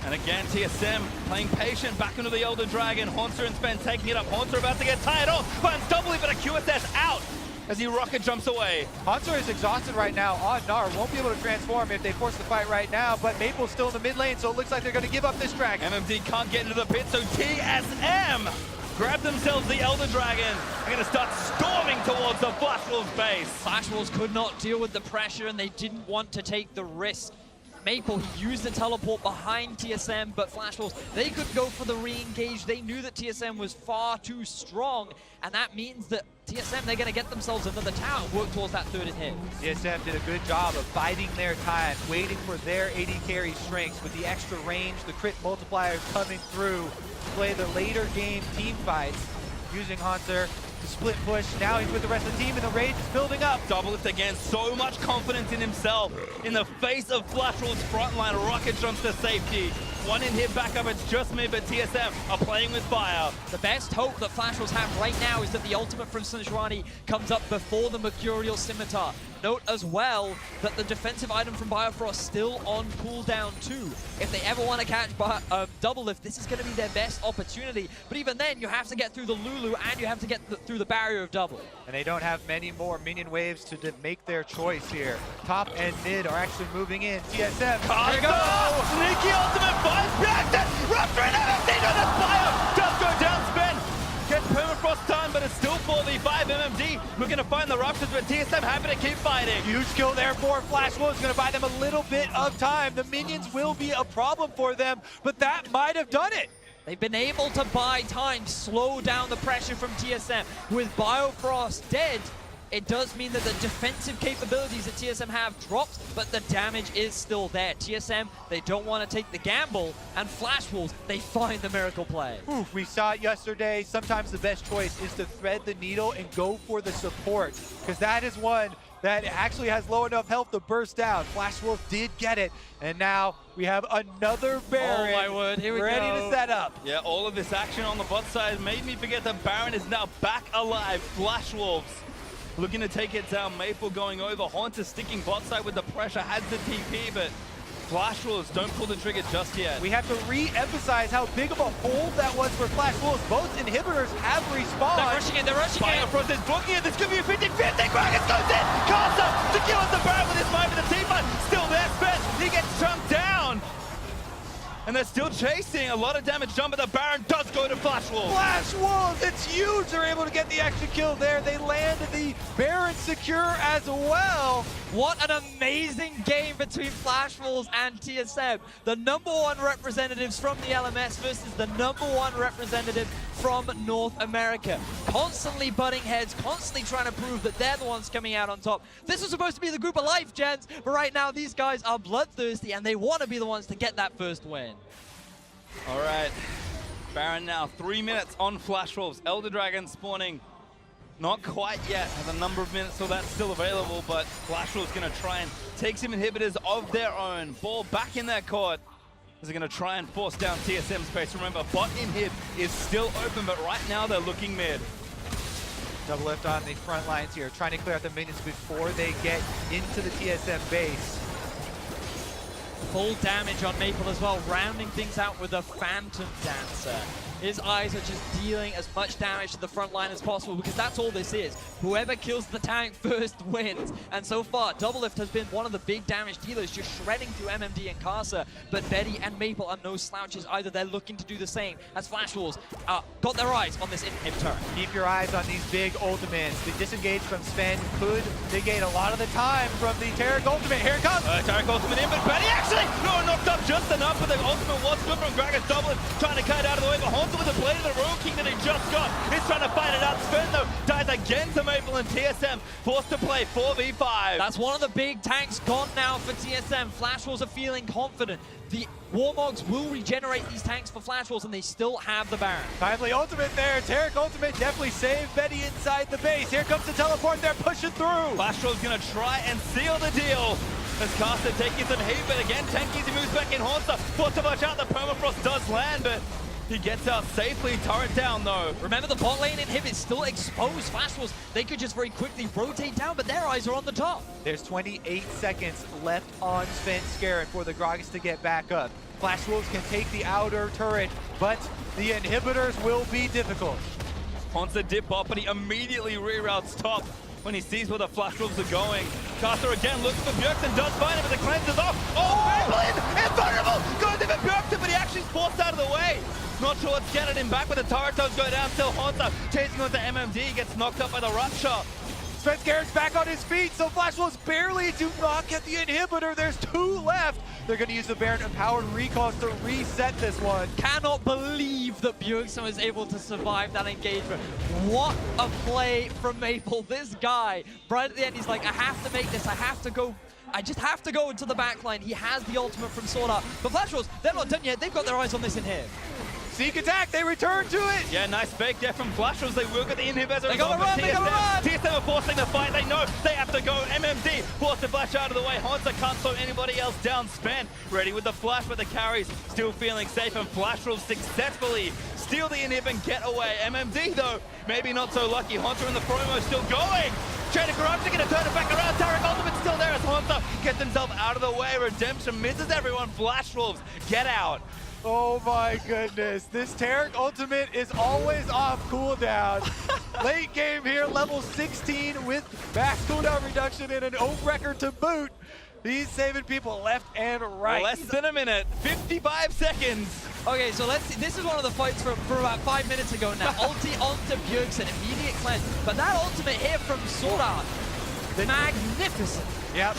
And again, TSM playing patient back into the Elder Dragon. Hauntzer and Sven taking it up. Hauntzer about to get tied off. Finds Doublelift, but a QSS out as he rocket jumps away. Hauntzer is exhausted right now on Gnar. Won't be able to transform if they force the fight right now, but Maple's still in the mid lane, so it looks like they're going to give up this dragon. MMD can't get into the pit, so TSM grab themselves the Elder Dragon. They're going to start storming towards the Flash Wolves base. Flash Wolves could not deal with the pressure, and they didn't want to take the risk. Maple, he used the teleport behind TSM, but Flash Wolves, they could go for the re-engage. They knew that TSM was far too strong, and that means that TSM, they're going to get themselves another tower, work towards that third hit. TSM did a good job of biding their time, waiting for their AD carry strengths with the extra range, the crit multipliers coming through to play the later game team fights, using Hauntzer to split push. Now he's with the rest of the team, and the rage is building up. Doublelift again, so much confidence in himself. In the face of Flash Wolves' frontline, rocket jumps to safety. One in hit back up, it's just me, but TSM are playing with fire. The best hope that Flash Wolves have right now is that the ultimate from Sejuani comes up before the Mercurial Scimitar. Note as well that the defensive item from Biofrost still on cooldown too. If they ever want to catch Doublelift, this is going to be their best opportunity. But even then, you have to get through the Lulu and you have to get through the barrier of Double. And they don't have many more minion waves to make their choice here. Top and mid are actually moving in. TSM, Karsa! Sneaky ultimate finds Bjergsen! Rupture and MMD to the fire! Does go down, Sven! Gets permafrost time, but it's still 4v5. MMD looking to find the ruptures, but TSM happy to keep fighting. Huge kill there for Flash Wolves, going to buy them a little bit of time. The minions will be a problem for them, but that might have done it. They've been able to buy time, slow down the pressure from TSM. With Biofrost dead, it does mean that the defensive capabilities that TSM have dropped, but the damage is still there. TSM, they don't want to take the gamble, and Flash Wolves, they find the miracle play. We saw it yesterday. Sometimes the best choice is to thread the needle and go for the support, because that is one that actually has low enough health to burst down. Flash Wolf did get it, and now we have another Baron. Oh my word, here we go. Ready to set up. Yeah, all of this action on the bot side made me forget that Baron is now back alive. Flash Wolves looking to take it down. Maple going over. Hauntzer sticking bot side with the pressure. Has the TP, but Flash Wolves don't pull the trigger just yet. We have to re-emphasize how big of a hold that was for Flash Wolves. Both inhibitors have respawned. They're rushing in, they're rushing in. Biofrost is blocking it. This could be a 50-50. Gragas goes in. Karsa secures the Baron with his fight, but the team fight still there. Sven, he gets chunked down. And they're still chasing. A lot of damage done, but the Baron does go to Flash Wolves. Flash Wolves, it's huge. They're able to get the extra kill there. They landed the Baron secure as well. What an amazing game between Flash Wolves and TSM. The #1 representatives from the LMS versus the #1 representative from North America. Constantly butting heads, constantly trying to prove that they're the ones coming out on top. This was supposed to be the group of life, gents, but right now these guys are bloodthirsty and they want to be the ones to get that first win. All right, Baron now 3 minutes on Flash Wolves. Elder Dragon spawning not quite yet, has a number of minutes so that's still available, but Flash Wolves gonna try and take some inhibitors of their own. Ball back in their court. They're gonna try and force down TSM's pace. Remember, bot inhib is still open, but right now they're looking mid. Doublelift on the front lines here, trying to clear out the minions before they get into the TSM base. Full damage on Maple as well, rounding things out with a Phantom Dancer. His eyes are just dealing as much damage to the front line as possible because that's all this is. Whoever kills the tank first wins. And so far, Doublelift has been one of the big damage dealers, just shredding through MMD and Karsa. But Betty and Maple are no slouches either. They're looking to do the same as Flash Wolves got their eyes on this inhibitor. Keep your eyes on these big ultimates. The disengage from Sven could negate a lot of the time from the Taric ultimate. Here it comes! Taric ultimate in, but Betty actually knocked up just enough, but the ultimate was good from Gragas. Doublelift trying to cut it out of the way, but Hauntzer with the blade of the Royal King that he just got. He's trying to fight it out. Sven though dies again to Maple, and TSM forced to play 4v5. That's one of the big tanks gone now for TSM. Flash Wolves are feeling confident. The Warmogs will regenerate these tanks for Flash Wolves, and they still have the Baron. Timely ultimate there. Taric ultimate definitely saved Betty inside the base. Here comes the teleport. They're pushing through. Flash Wolves gonna try and seal the deal. As Karsa taking some heat, but again, Tanky moves back in. Hauntzer forced to watch out. The permafrost does land, but he gets out safely. Turret down though. Remember, the bot lane inhib is still exposed. Flash Wolves, they could just very quickly rotate down, but their eyes are on the top. There's 28 seconds left on Svenskeren for the Gragas to get back up. Flash Wolves can take the outer turret, but the inhibitors will be difficult. Hauntzer dip bot, but he immediately reroutes top when he sees where the Flash Wolves are going. Karsa again looks for Bjergsen, does find him, but the cleanse is off. Oh, Maple invulnerable! Goes in for Bjergsen, but he actually forced out of the way. Not sure what's getting him back, but the turret toes go down. Still Hauntzer chasing onto MMD, gets knocked up by the Rupture. Svenskeren's back on his feet, so Flash Wolves barely do not get the inhibitor. There's 2 left. They're going to use the Baron Empowered Recalls to reset this one. Cannot believe that Bjergsen was able to survive that engagement. What a play from Maple. This guy, right at the end, he's like, I have to make this. I have to go. I just have to go into the backline. He has the ultimate from SwordarT. But Flash Wolves, they're not done yet. They've got their eyes on this in here. Seek attack, they return to it! Yeah, nice fake there from Flash Wolves. They will get the inhib as a They gotta run, they gotta run! TSM are forcing the fight, they know they have to go. MMD forced to flash out of the way. Hauntzer can't slow anybody else down. Sven ready with the flash, but the carries still feeling safe, and Flash Wolves successfully steal the inhib and get away. MMD though, maybe not so lucky. Hauntzer in the promo still going. Chain of Corruption gonna turn it back around. Taric ultimate still there as Hauntzer gets himself out of the way. Redemption misses everyone. Flash Wolves get out. Oh my goodness, this Taric ultimate is always off cooldown. Late game here, level 16 with max cooldown reduction and an own record to boot. He's saving people left and right. Less than a minute, 55 seconds. Okay, so let's see. This is one of the fights from about 5 minutes ago now. Ulti onto Bjergsen, immediate cleanse. But that ultimate here from SwordarT, magnificent. Yep,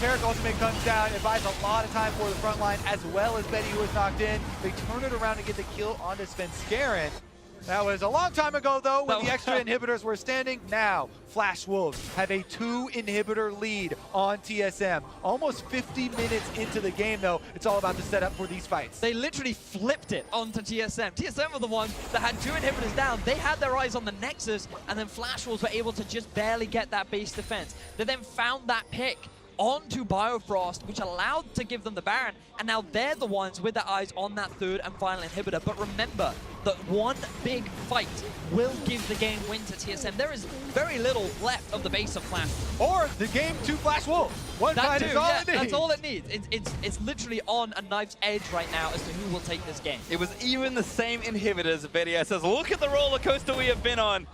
Taric ultimate comes down. It buys a lot of time for the front line, as well as Betty, who was knocked in. They turn it around to get the kill onto Svenskeren. That was a long time ago, though, when the extra inhibitors were standing. Now, Flash Wolves have a 2 inhibitor lead on TSM. Almost 50 minutes into the game, though. It's all about the setup for these fights. They literally flipped it onto TSM. TSM were the ones that had 2 inhibitors down. They had their eyes on the Nexus, and then Flash Wolves were able to just barely get that base defense. They then found that pick onto Biofrost, which allowed to give them the Baron, and now they're the ones with their eyes on that 3rd and final inhibitor. But remember that one big fight will give the game win to TSM. There is very little left of the base of Flash. Or the game to Flash Wolves. One fight is all it needs. That's all it needs. It's literally on a knife's edge right now as to who will take this game. It was even the same inhibitors. Video says, look at the roller coaster we have been on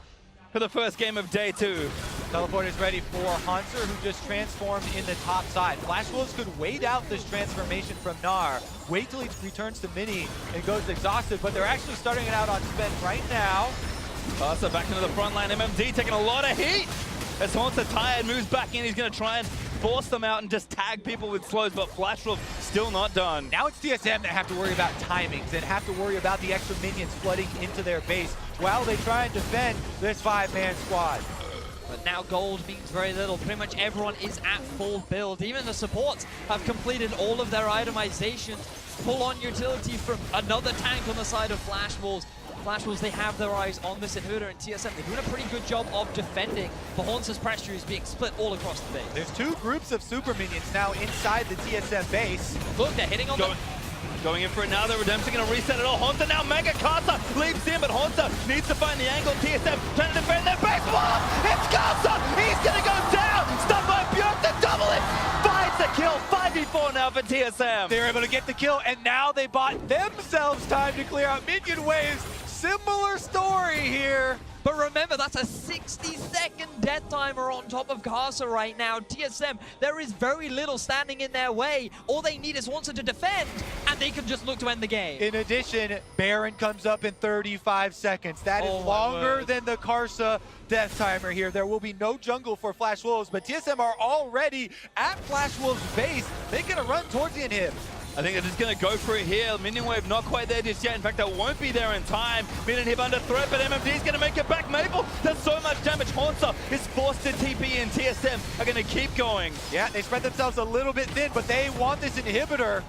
for the first game of day 2. Teleport is ready for Hauntzer, who just transformed in the top side. Flash Wolves could wait out this transformation from Gnar, wait till he returns to Mini and goes exhausted, but they're actually starting it out on Sven right now. Karsa back into the front line. MMD taking a lot of heat. As Hauntzer tired, moves back in. He's going to try and force them out and just tag people with slows, but Flash Wolf still not done. Now it's TSM that have to worry about timings and have to worry about the extra minions flooding into their base while they try and defend this 5-man squad. But now gold means very little. Pretty much everyone is at full build. Even the supports have completed all of their itemizations. Full-on utility from another tank on the side of Flash Wolves. Flash Wolves, they have their eyes on this inhibitor, and TSM, they're doing a pretty good job of defending. But Hauntzer's pressure is being split all across the base. There's 2 groups of super minions now inside the TSM base. Look, they're hitting on them. Going in for another. Redemption going to reset it all. Hauntzer now, Mega Karsa leaps in, but Hauntzer needs to find the angle. TSM trying to defend their base. Whoa! It's Karsa! He's going to go down! Stunned by Bjergsen, Doublelift! Finds the kill. 5v4 now for TSM. They're able to get the kill, and now they bought themselves time to clear out minion waves. Similar story here. But remember, that's a 60-second death timer on top of Karsa right now. TSM, there is very little standing in their way. All they need is Hauntzer to defend, and they can just look to end the game. In addition, Baron comes up in 35 seconds. That is longer than the Karsa death timer here. There will be no jungle for Flash Wolves, but TSM are already at Flash Wolves' base. They're going to run towards the inhib. I think they're just going to go for it here. Minion wave not quite there just yet. In fact, that won't be there in time. Minion hip under threat, but MMD's going to make it back. Maple does so much damage. Hauntzer is forced to TP, and TSM are going to keep going. Yeah, they spread themselves a little bit thin, but they want this inhibitor.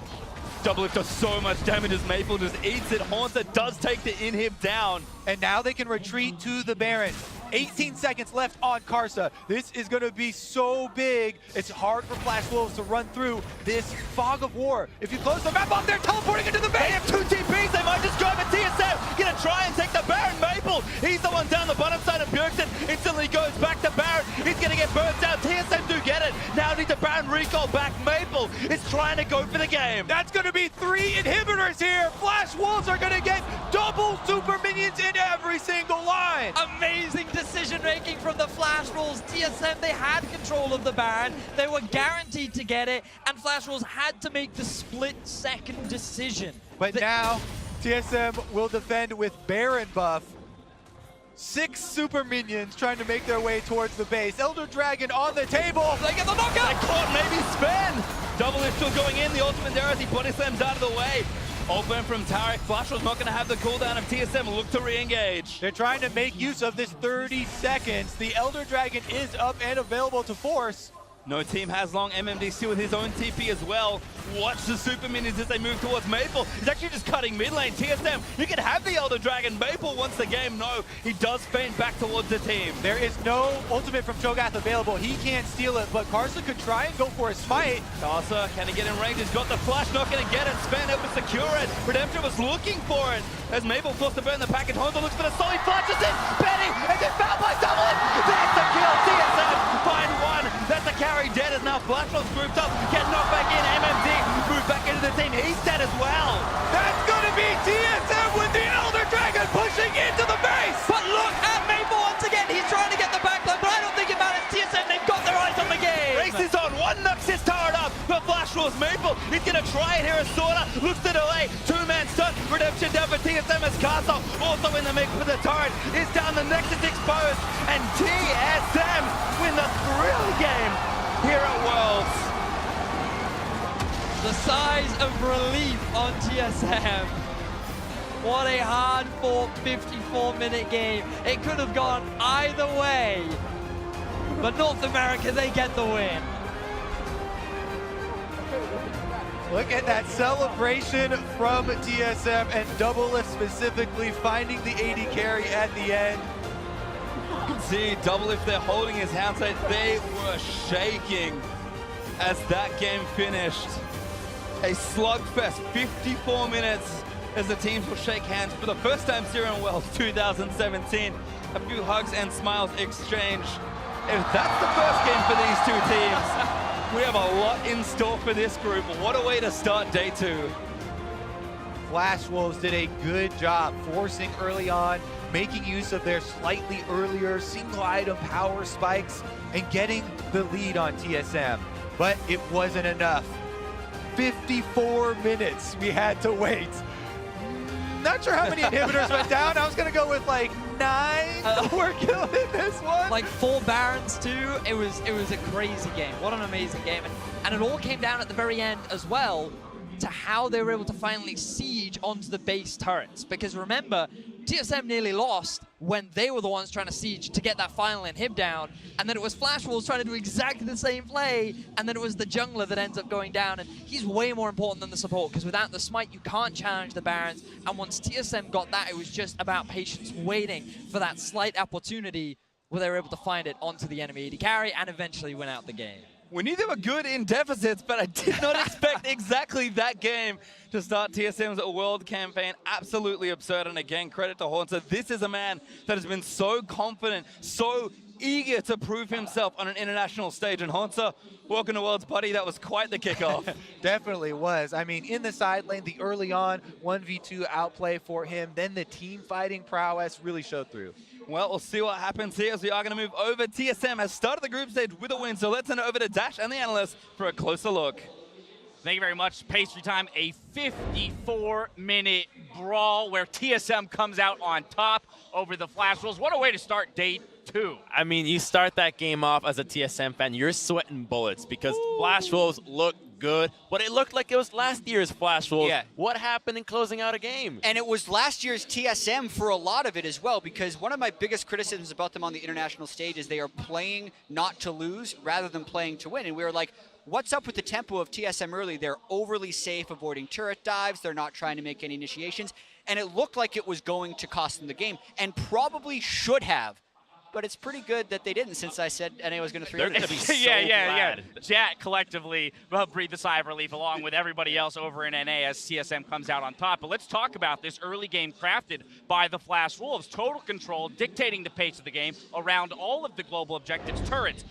Doublelift does so much damage as Maple just eats it. Hauntzer does take the inhib down. And now they can retreat to the Baron. 18 seconds left on Karsa. This is going to be so big. It's hard for Flash Wolves to run through this fog of war. If you close the map off, they're teleporting into the base. They have 2 TPs. They might just grab a TSM. Going to try and take the Baron. Maple, he's the one down the bottom side of Bjergsen. Instantly goes back to Baron. He's going to get burnt out. TSM do get it. Now need the Baron recall back. Maple is trying to go for the game. That's going to be 3 inhibitors here. Flash Wolves are going to get double super minions in every single line. Amazing decision making from the Flash Wolves. TSM, they had control of the Baron. They were guaranteed to get it, and Flash Wolves had to make the split-second decision. But now, TSM will defend with Baron buff. 6 super minions trying to make their way towards the base. Elder Dragon on the table. They get the knockout. They caught maybe Sven. Doublelift still going in. The ultimate there as he body slams out of the way. Open from Taric. Flash was not going to have the cooldown of TSM. Look to re-engage. They're trying to make use of this 30 seconds. The Elder Dragon is up and available to force. No team has long. MMDC with his own TP as well. Watch the super minions as they move towards Maple. He's actually just cutting mid lane. TSM, you can have the Elder Dragon. Maple wants the game. No, he does feint back towards the team. There is no ultimate from Cho'Gath available. He can't steal it, but Karsa could try and go for a smite. Karsa, can he get in range? He's got the flash, not going to get it. Sven able to secure it. Redemption was looking for it. As Maple forced to burn the package. Hauntzer looks for the solid flashes in. Benny, and then fouled by Doublelift. That's the kill. TSM find one. That's a carry dead as now Flash was grouped up. Get knocked back in. MMD moved back into the team. He's dead as well. That's going to be TSM with the Elder Dragon pushing into the base. But look at Maple once again. He's trying to get the backline, but I don't think it matters. TSM, they've got their eyes on the game. Race is on. One knocks his turret up. But Flash was Maple. He's going to try it here as SwordarT. Looks to delay. 2-man stun. Redemption down for TSM as Karsa also in the mix for the turret. Is down. The Nexus exposed. And TSM win the thrill game here at Worlds. The size of relief on TSM. What a hard-fought 54-minute game. It could have gone either way. But North America, they get the win. Look at that celebration from TSM and Doublelift specifically finding the AD carry at the end. You can see Doublelift there holding his hands. They were shaking as that game finished. A slugfest, 54 minutes as the teams will shake hands for the first time here in Worlds 2017. A few hugs and smiles exchanged. If that's the first game for these two teams, we have a lot in store for this group. What a way to start day 2. Flash Wolves did a good job forcing early on, making use of their slightly earlier single item power spikes and getting the lead on TSM. But it wasn't enough. 54 minutes we had to wait. Not sure how many inhibitors went down. I was going to go with like 9. We're killing this one. Like 4 Barons too. It was a crazy game. What an amazing game. And it all came down at the very end as well to how they were able to finally siege onto the base turrets. Because remember, TSM nearly lost when they were the ones trying to siege to get that final inhib down, and then it was Flash Wolves trying to do exactly the same play, and then it was the jungler that ends up going down, and he's way more important than the support, because without the smite, you can't challenge the Barons, and once TSM got that, it was just about patience waiting for that slight opportunity where they were able to find it onto the enemy AD carry and eventually win out the game. We knew they were good in deficits, but I did not expect exactly that game to start TSM's World campaign. Absolutely absurd, and again, credit to Hauntzer. This is a man that has been so confident, so eager to prove himself on an international stage. And Hauntzer, welcome to Worlds, buddy. That was quite the kickoff. Definitely was. I mean, in the side lane, the early on 1v2 outplay for him, then the team fighting prowess really showed through. Well, we'll see what happens here as we are going to move over. TSM has started the group stage with a win, so let's send it over to Dash and the analysts for a closer look. Thank you very much. Pastry time, a 54-minute brawl where TSM comes out on top over the Flash Wolves. What a way to start day 2. I mean, you start that game off as a TSM fan, you're sweating bullets because Flash Wolves look good, but it looked like it was last year's Flash Wolves. Yeah. What happened in closing out a game? And it was last year's TSM for a lot of it as well, because one of my biggest criticisms about them on the international stage is they are playing not to lose rather than playing to win. And we were like, what's up with the tempo of TSM early? They're overly safe, avoiding turret dives. They're not trying to make any initiations. And it looked like it was going to cost them the game, and probably should have. But it's pretty good that they didn't, since I said NA was going to 3-0. They're going to be so yeah. Jat collectively breathed a sigh of relief along with everybody else over in NA as TSM comes out on top. But let's talk about this early game crafted by the Flash Wolves. Total control, dictating the pace of the game around all of the global objectives, turrets,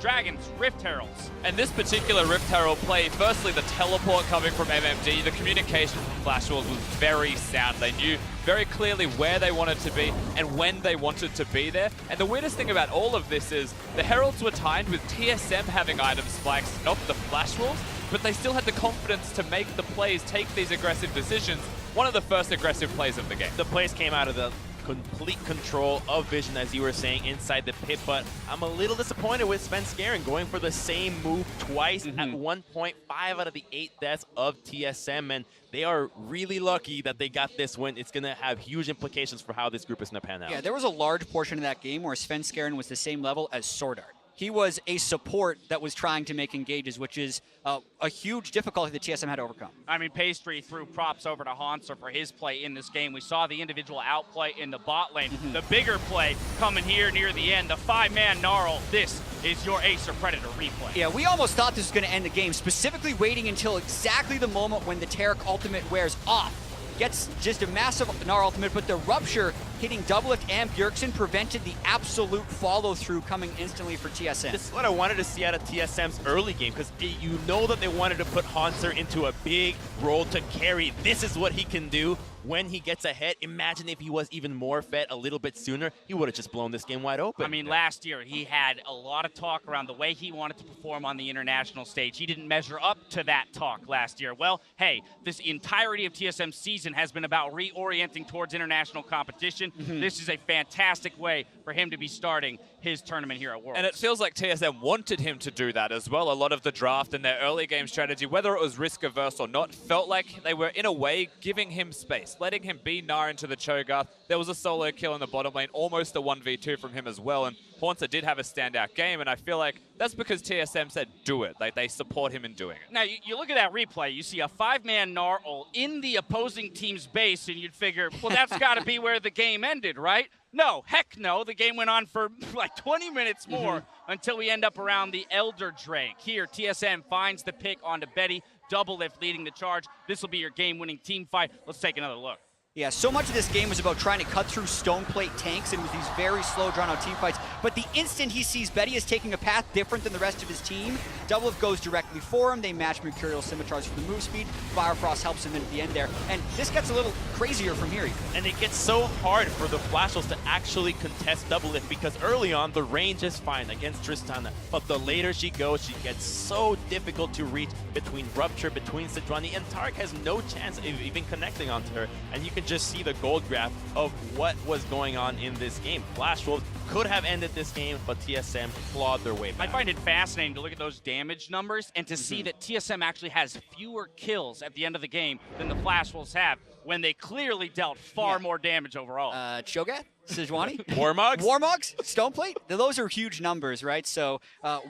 dragons, Rift Heralds. And this particular Rift Herald play, firstly, the teleport coming from MMD, the communication from Flash Wolves was very sound. They knew very clearly where they wanted to be and when they wanted to be there. And the weirdest thing about all of this is the Heralds were timed with TSM having item spikes, not the Flash Wolves, but they still had the confidence to make the plays, take these aggressive decisions. One of the first aggressive plays of the game. The plays came out of the complete control of vision, as you were saying, inside the pit, but I'm a little disappointed with Svenskeren going for the same move twice at 1.5 out of the 8 deaths of TSM, and they are really lucky that they got this win. It's going to have huge implications for how this group is going to pan out. Yeah, there was a large portion of that game where Svenskeren was the same level as SwordarT. He was a support that was trying to make engages, which is a huge difficulty that TSM had to overcome. I mean, Pastry threw props over to Hauntzer for his play in this game. We saw the individual outplay in the bot lane. The bigger play coming here near the end, the 5-man Gnarl. This is your Ace or Predator replay. Yeah, we almost thought this was going to end the game, specifically waiting until exactly the moment when the Taric ultimate wears off. Gets just a massive Gnar ultimate, but the Rupture hitting Doublelift and Bjergsen prevented the absolute follow-through coming instantly for TSM. This is what I wanted to see out of TSM's early game, because you know that they wanted to put Hauntzer into a big role to carry. This is what he can do when he gets ahead. Imagine if he was even more fed a little bit sooner, he would have just blown this game wide open. I mean, last year he had a lot of talk around the way he wanted to perform on the international stage. He didn't measure up to that talk last year. Well, hey, this entirety of TSM's season has been about reorienting towards international competition. This is a fantastic way for him to be starting his tournament here at Worlds. And it feels like TSM wanted him to do that as well. A lot of the draft and their early game strategy, whether it was risk averse or not, felt like they were in a way giving him space, letting him be Gnar into the Cho'Gath. There was a solo kill in the bottom lane, almost a 1v2 from him as well. And Hauntzer did have a standout game, and I feel like that's because TSM said do it. Like, they support him in doing it. Now, you look at that replay, you see a 5-man Gnarl in the opposing team's base, and you'd figure, well, that's got to be where the game ended, right? No, heck no. The game went on for like 20 minutes more until we end up around the Elder Drake. Here, TSM finds the pick onto Betty. Doublelift leading the charge. This will be your game-winning team fight. Let's take another look. Yeah, so much of this game was about trying to cut through stone plate tanks, and it was these very slow, drawn-out team fights. but the instant he sees Betty is taking a path different than the rest of his team, Doublelift goes directly for him. They match Mercurial Scimitars for the move speed. Biofrost helps him in at the end there. And this gets a little crazier from here. And it gets so hard for the Flashels to actually contest Doublelift because early on the range is fine against Tristana, but the later she goes, she gets so difficult to reach between Rupture, between Sejuani, and Taric has no chance of even connecting onto her. And you can just see the gold graph of what was going on in this game. Flash Wolves could have ended this game, but TSM clawed their way back. I find it fascinating to look at those damage numbers and to see that TSM actually has fewer kills at the end of the game than the Flash Wolves have when they clearly dealt far more damage overall. Cho'Gath, Sejuani, Warmugs, Stoneplate. Those are huge numbers, right? So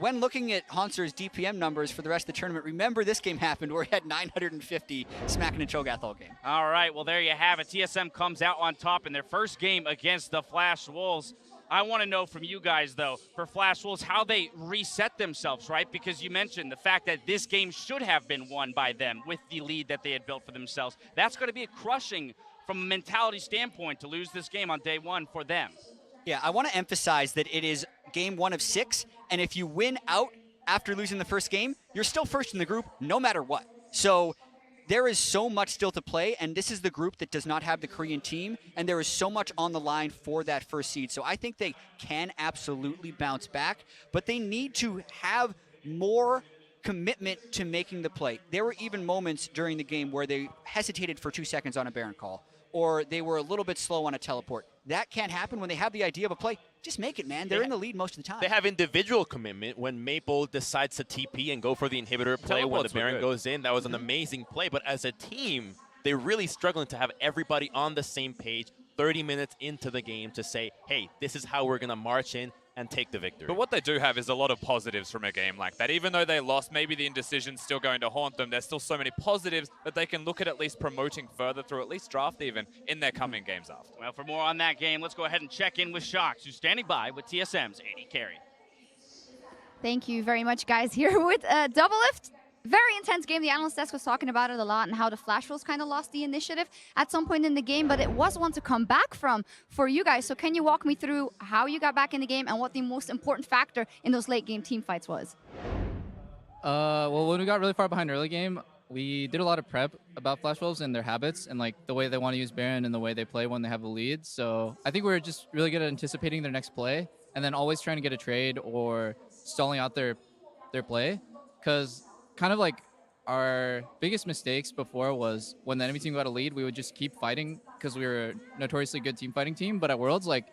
when looking at Hauntzer's DPM numbers for the rest of the tournament, remember this game happened where he had 950 smacking a Cho'Gath all game. All right, well, there you have it. TSM comes out on top in their first game against the Flash Wolves. I want to know from you guys, though, for Flash Wolves, how they reset themselves, right? Because you mentioned the fact that this game should have been won by them with the lead that they had built for themselves. That's going to be crushing from a mentality standpoint to lose this game on day one for them. Yeah, I want to emphasize that it is game 1 of 6, and if you win out after losing the first game, you're still first in the group no matter what. So there is so much still to play, and this is the group that does not have the Korean team, and there is so much on the line for that first seed. So I think they can absolutely bounce back, but they need to have more commitment to making the play. There were even moments during the game where they hesitated for 2 seconds on a Baron call, or they were a little bit slow on a teleport. That can't happen when they have the idea of a play. Just make it, man. They're in the lead most of the time. They have individual commitment when Maple decides to TP and go for the inhibitor play when the Baron goes in. That was an amazing play, but as a team, they're really struggling to have everybody on the same page 30 minutes into the game to say, hey, this is how we're going to march in and take the victory. But what they do have is a lot of positives from a game like that. Even though they lost, maybe the indecision's still going to haunt them, there's still so many positives that they can look at least promoting further through at least draft even in their coming games after. Well, for more on that game, let's go ahead and check in with Shox, who's standing by with TSM's AD carry. Thank you very much, guys. Here with Doublelift. Very intense game. The analyst desk was talking about it a lot and how the Flash Wolves kind of lost the initiative at some point in the game, but it was one to come back from for you guys. So can you walk me through how you got back in the game and what the most important factor in those late game team fights was? Well, when we got really far behind early game, we did a lot of prep about Flash Wolves and their habits and like the way they want to use Baron and the way they play when they have a lead. So I think we were just really good at anticipating their next play and then always trying to get a trade or stalling out their play, because kind of like our biggest mistakes before was when the enemy team got a lead, we would just keep fighting because we were a notoriously good team fighting team. But at Worlds, like,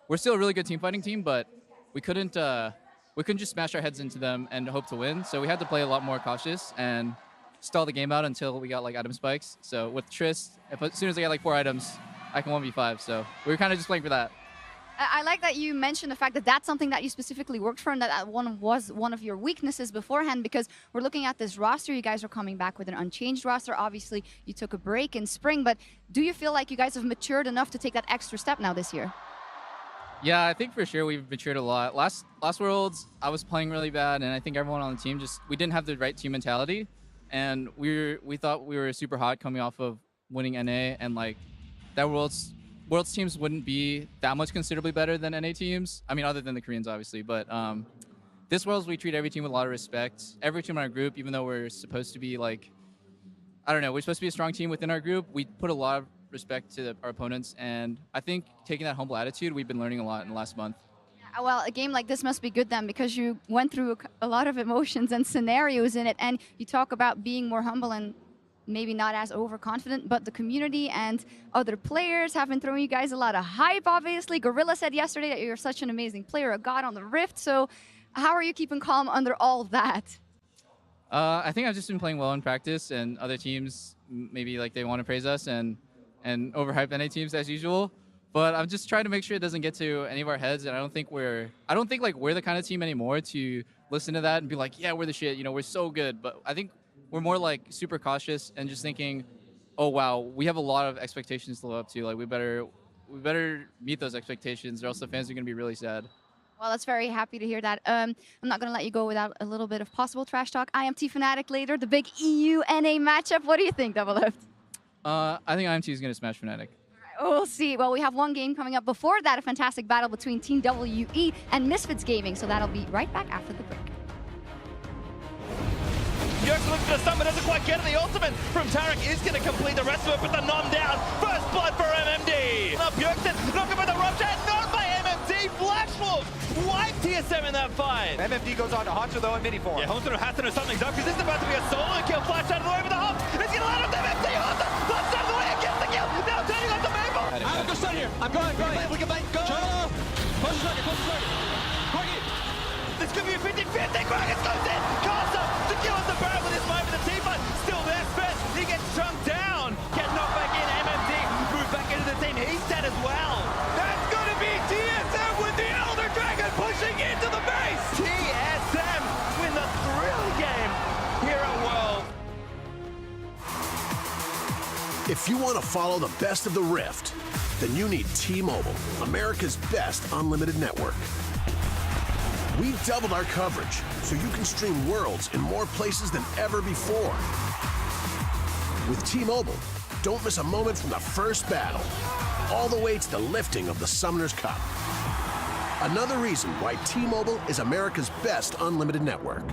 we're still a really good team fighting team, but we couldn't just smash our heads into them and hope to win. So we had to play a lot more cautious and stall the game out until we got like item spikes. So with Trist, as soon as I got like 4 items, I can 1v5. So we were kind of just playing for that. I like that you mentioned the fact that that's something that you specifically worked for and that was one of your weaknesses beforehand, because we're looking at this roster. You guys are coming back with an unchanged roster. Obviously, you took a break in spring, but do you feel like you guys have matured enough to take that extra step now this year? Yeah, I think for sure we've matured a lot. Last Worlds, I was playing really bad, and I think everyone on the team we didn't have the right team mentality, and we thought we were super hot coming off of winning NA, and like that Worlds teams wouldn't be that much considerably better than NA teams. I mean, other than the Koreans, obviously. But this Worlds, we treat every team with a lot of respect. Every team in our group, even though we're supposed to be like, I don't know, we're supposed to be a strong team within our group, we put a lot of respect to our opponents. And I think taking that humble attitude, we've been learning a lot in the last month. Well, a game like this must be good then, because you went through a lot of emotions and scenarios in it, and you talk about being more humble and maybe not as overconfident, but the community and other players have been throwing you guys a lot of hype, obviously. Gorilla said yesterday that you're such an amazing player, a god on the Rift. So how are you keeping calm under all of that? I think I've just been playing well in practice, and other teams maybe like they want to praise us and overhype NA teams as usual. But I'm just trying to make sure it doesn't get to any of our heads, and I don't think like we're the kind of team anymore to listen to that and be like, yeah, we're the shit, you know, we're so good. But I think we're more like super cautious and just thinking, oh wow, we have a lot of expectations to live up to. Like we better meet those expectations, or else the fans are gonna be really sad. Well, that's very happy to hear that. I'm not gonna let you go without a little bit of possible trash talk. IMT Fnatic later, the big EU NA matchup. What do you think, Doublelift? I think IMT is gonna smash Fnatic. We'll see. Well, we have one game coming up before that, a fantastic battle between Team WE and Misfits Gaming. So that'll be right back after the break. Bjergsen looks for the stun, but doesn't quite get it. The ultimate from Taric is going to complete the rest of it, but the nom down. First blood for MMD. Now Bjergsen looking for the rupture, not by MMD. Flash Wolf wipe TSM in that fight. MMD goes on to Hauntzer though in midi form. Yeah, Hauntzer has to do something's up because this is about to be a solo kill. Flash out of the way with the hop. It's going to land on MMD. Hauntzer flash out of the way and gets the kill. Now turning on the Maple. I'm going to stun here. I'm going. We can blame. Go. Close the target. Corki. This could be a 50-50. Gragas goes in. Karsa secures the barrel with his fight with the T-fight. Still there, Sven. He gets chunked down. Gets knocked back in. MMD moves back into the team. He's dead as well. That's going to be TSM with the Elder Dragon pushing into the base. TSM win the thrilling game here at World. If you want to follow the best of the Rift, then you need T-Mobile, America's best unlimited network. We've doubled our coverage, so you can stream Worlds in more places than ever before. With T-Mobile, don't miss a moment from the first battle, all the way to the lifting of the Summoner's Cup. Another reason why T-Mobile is America's best unlimited network.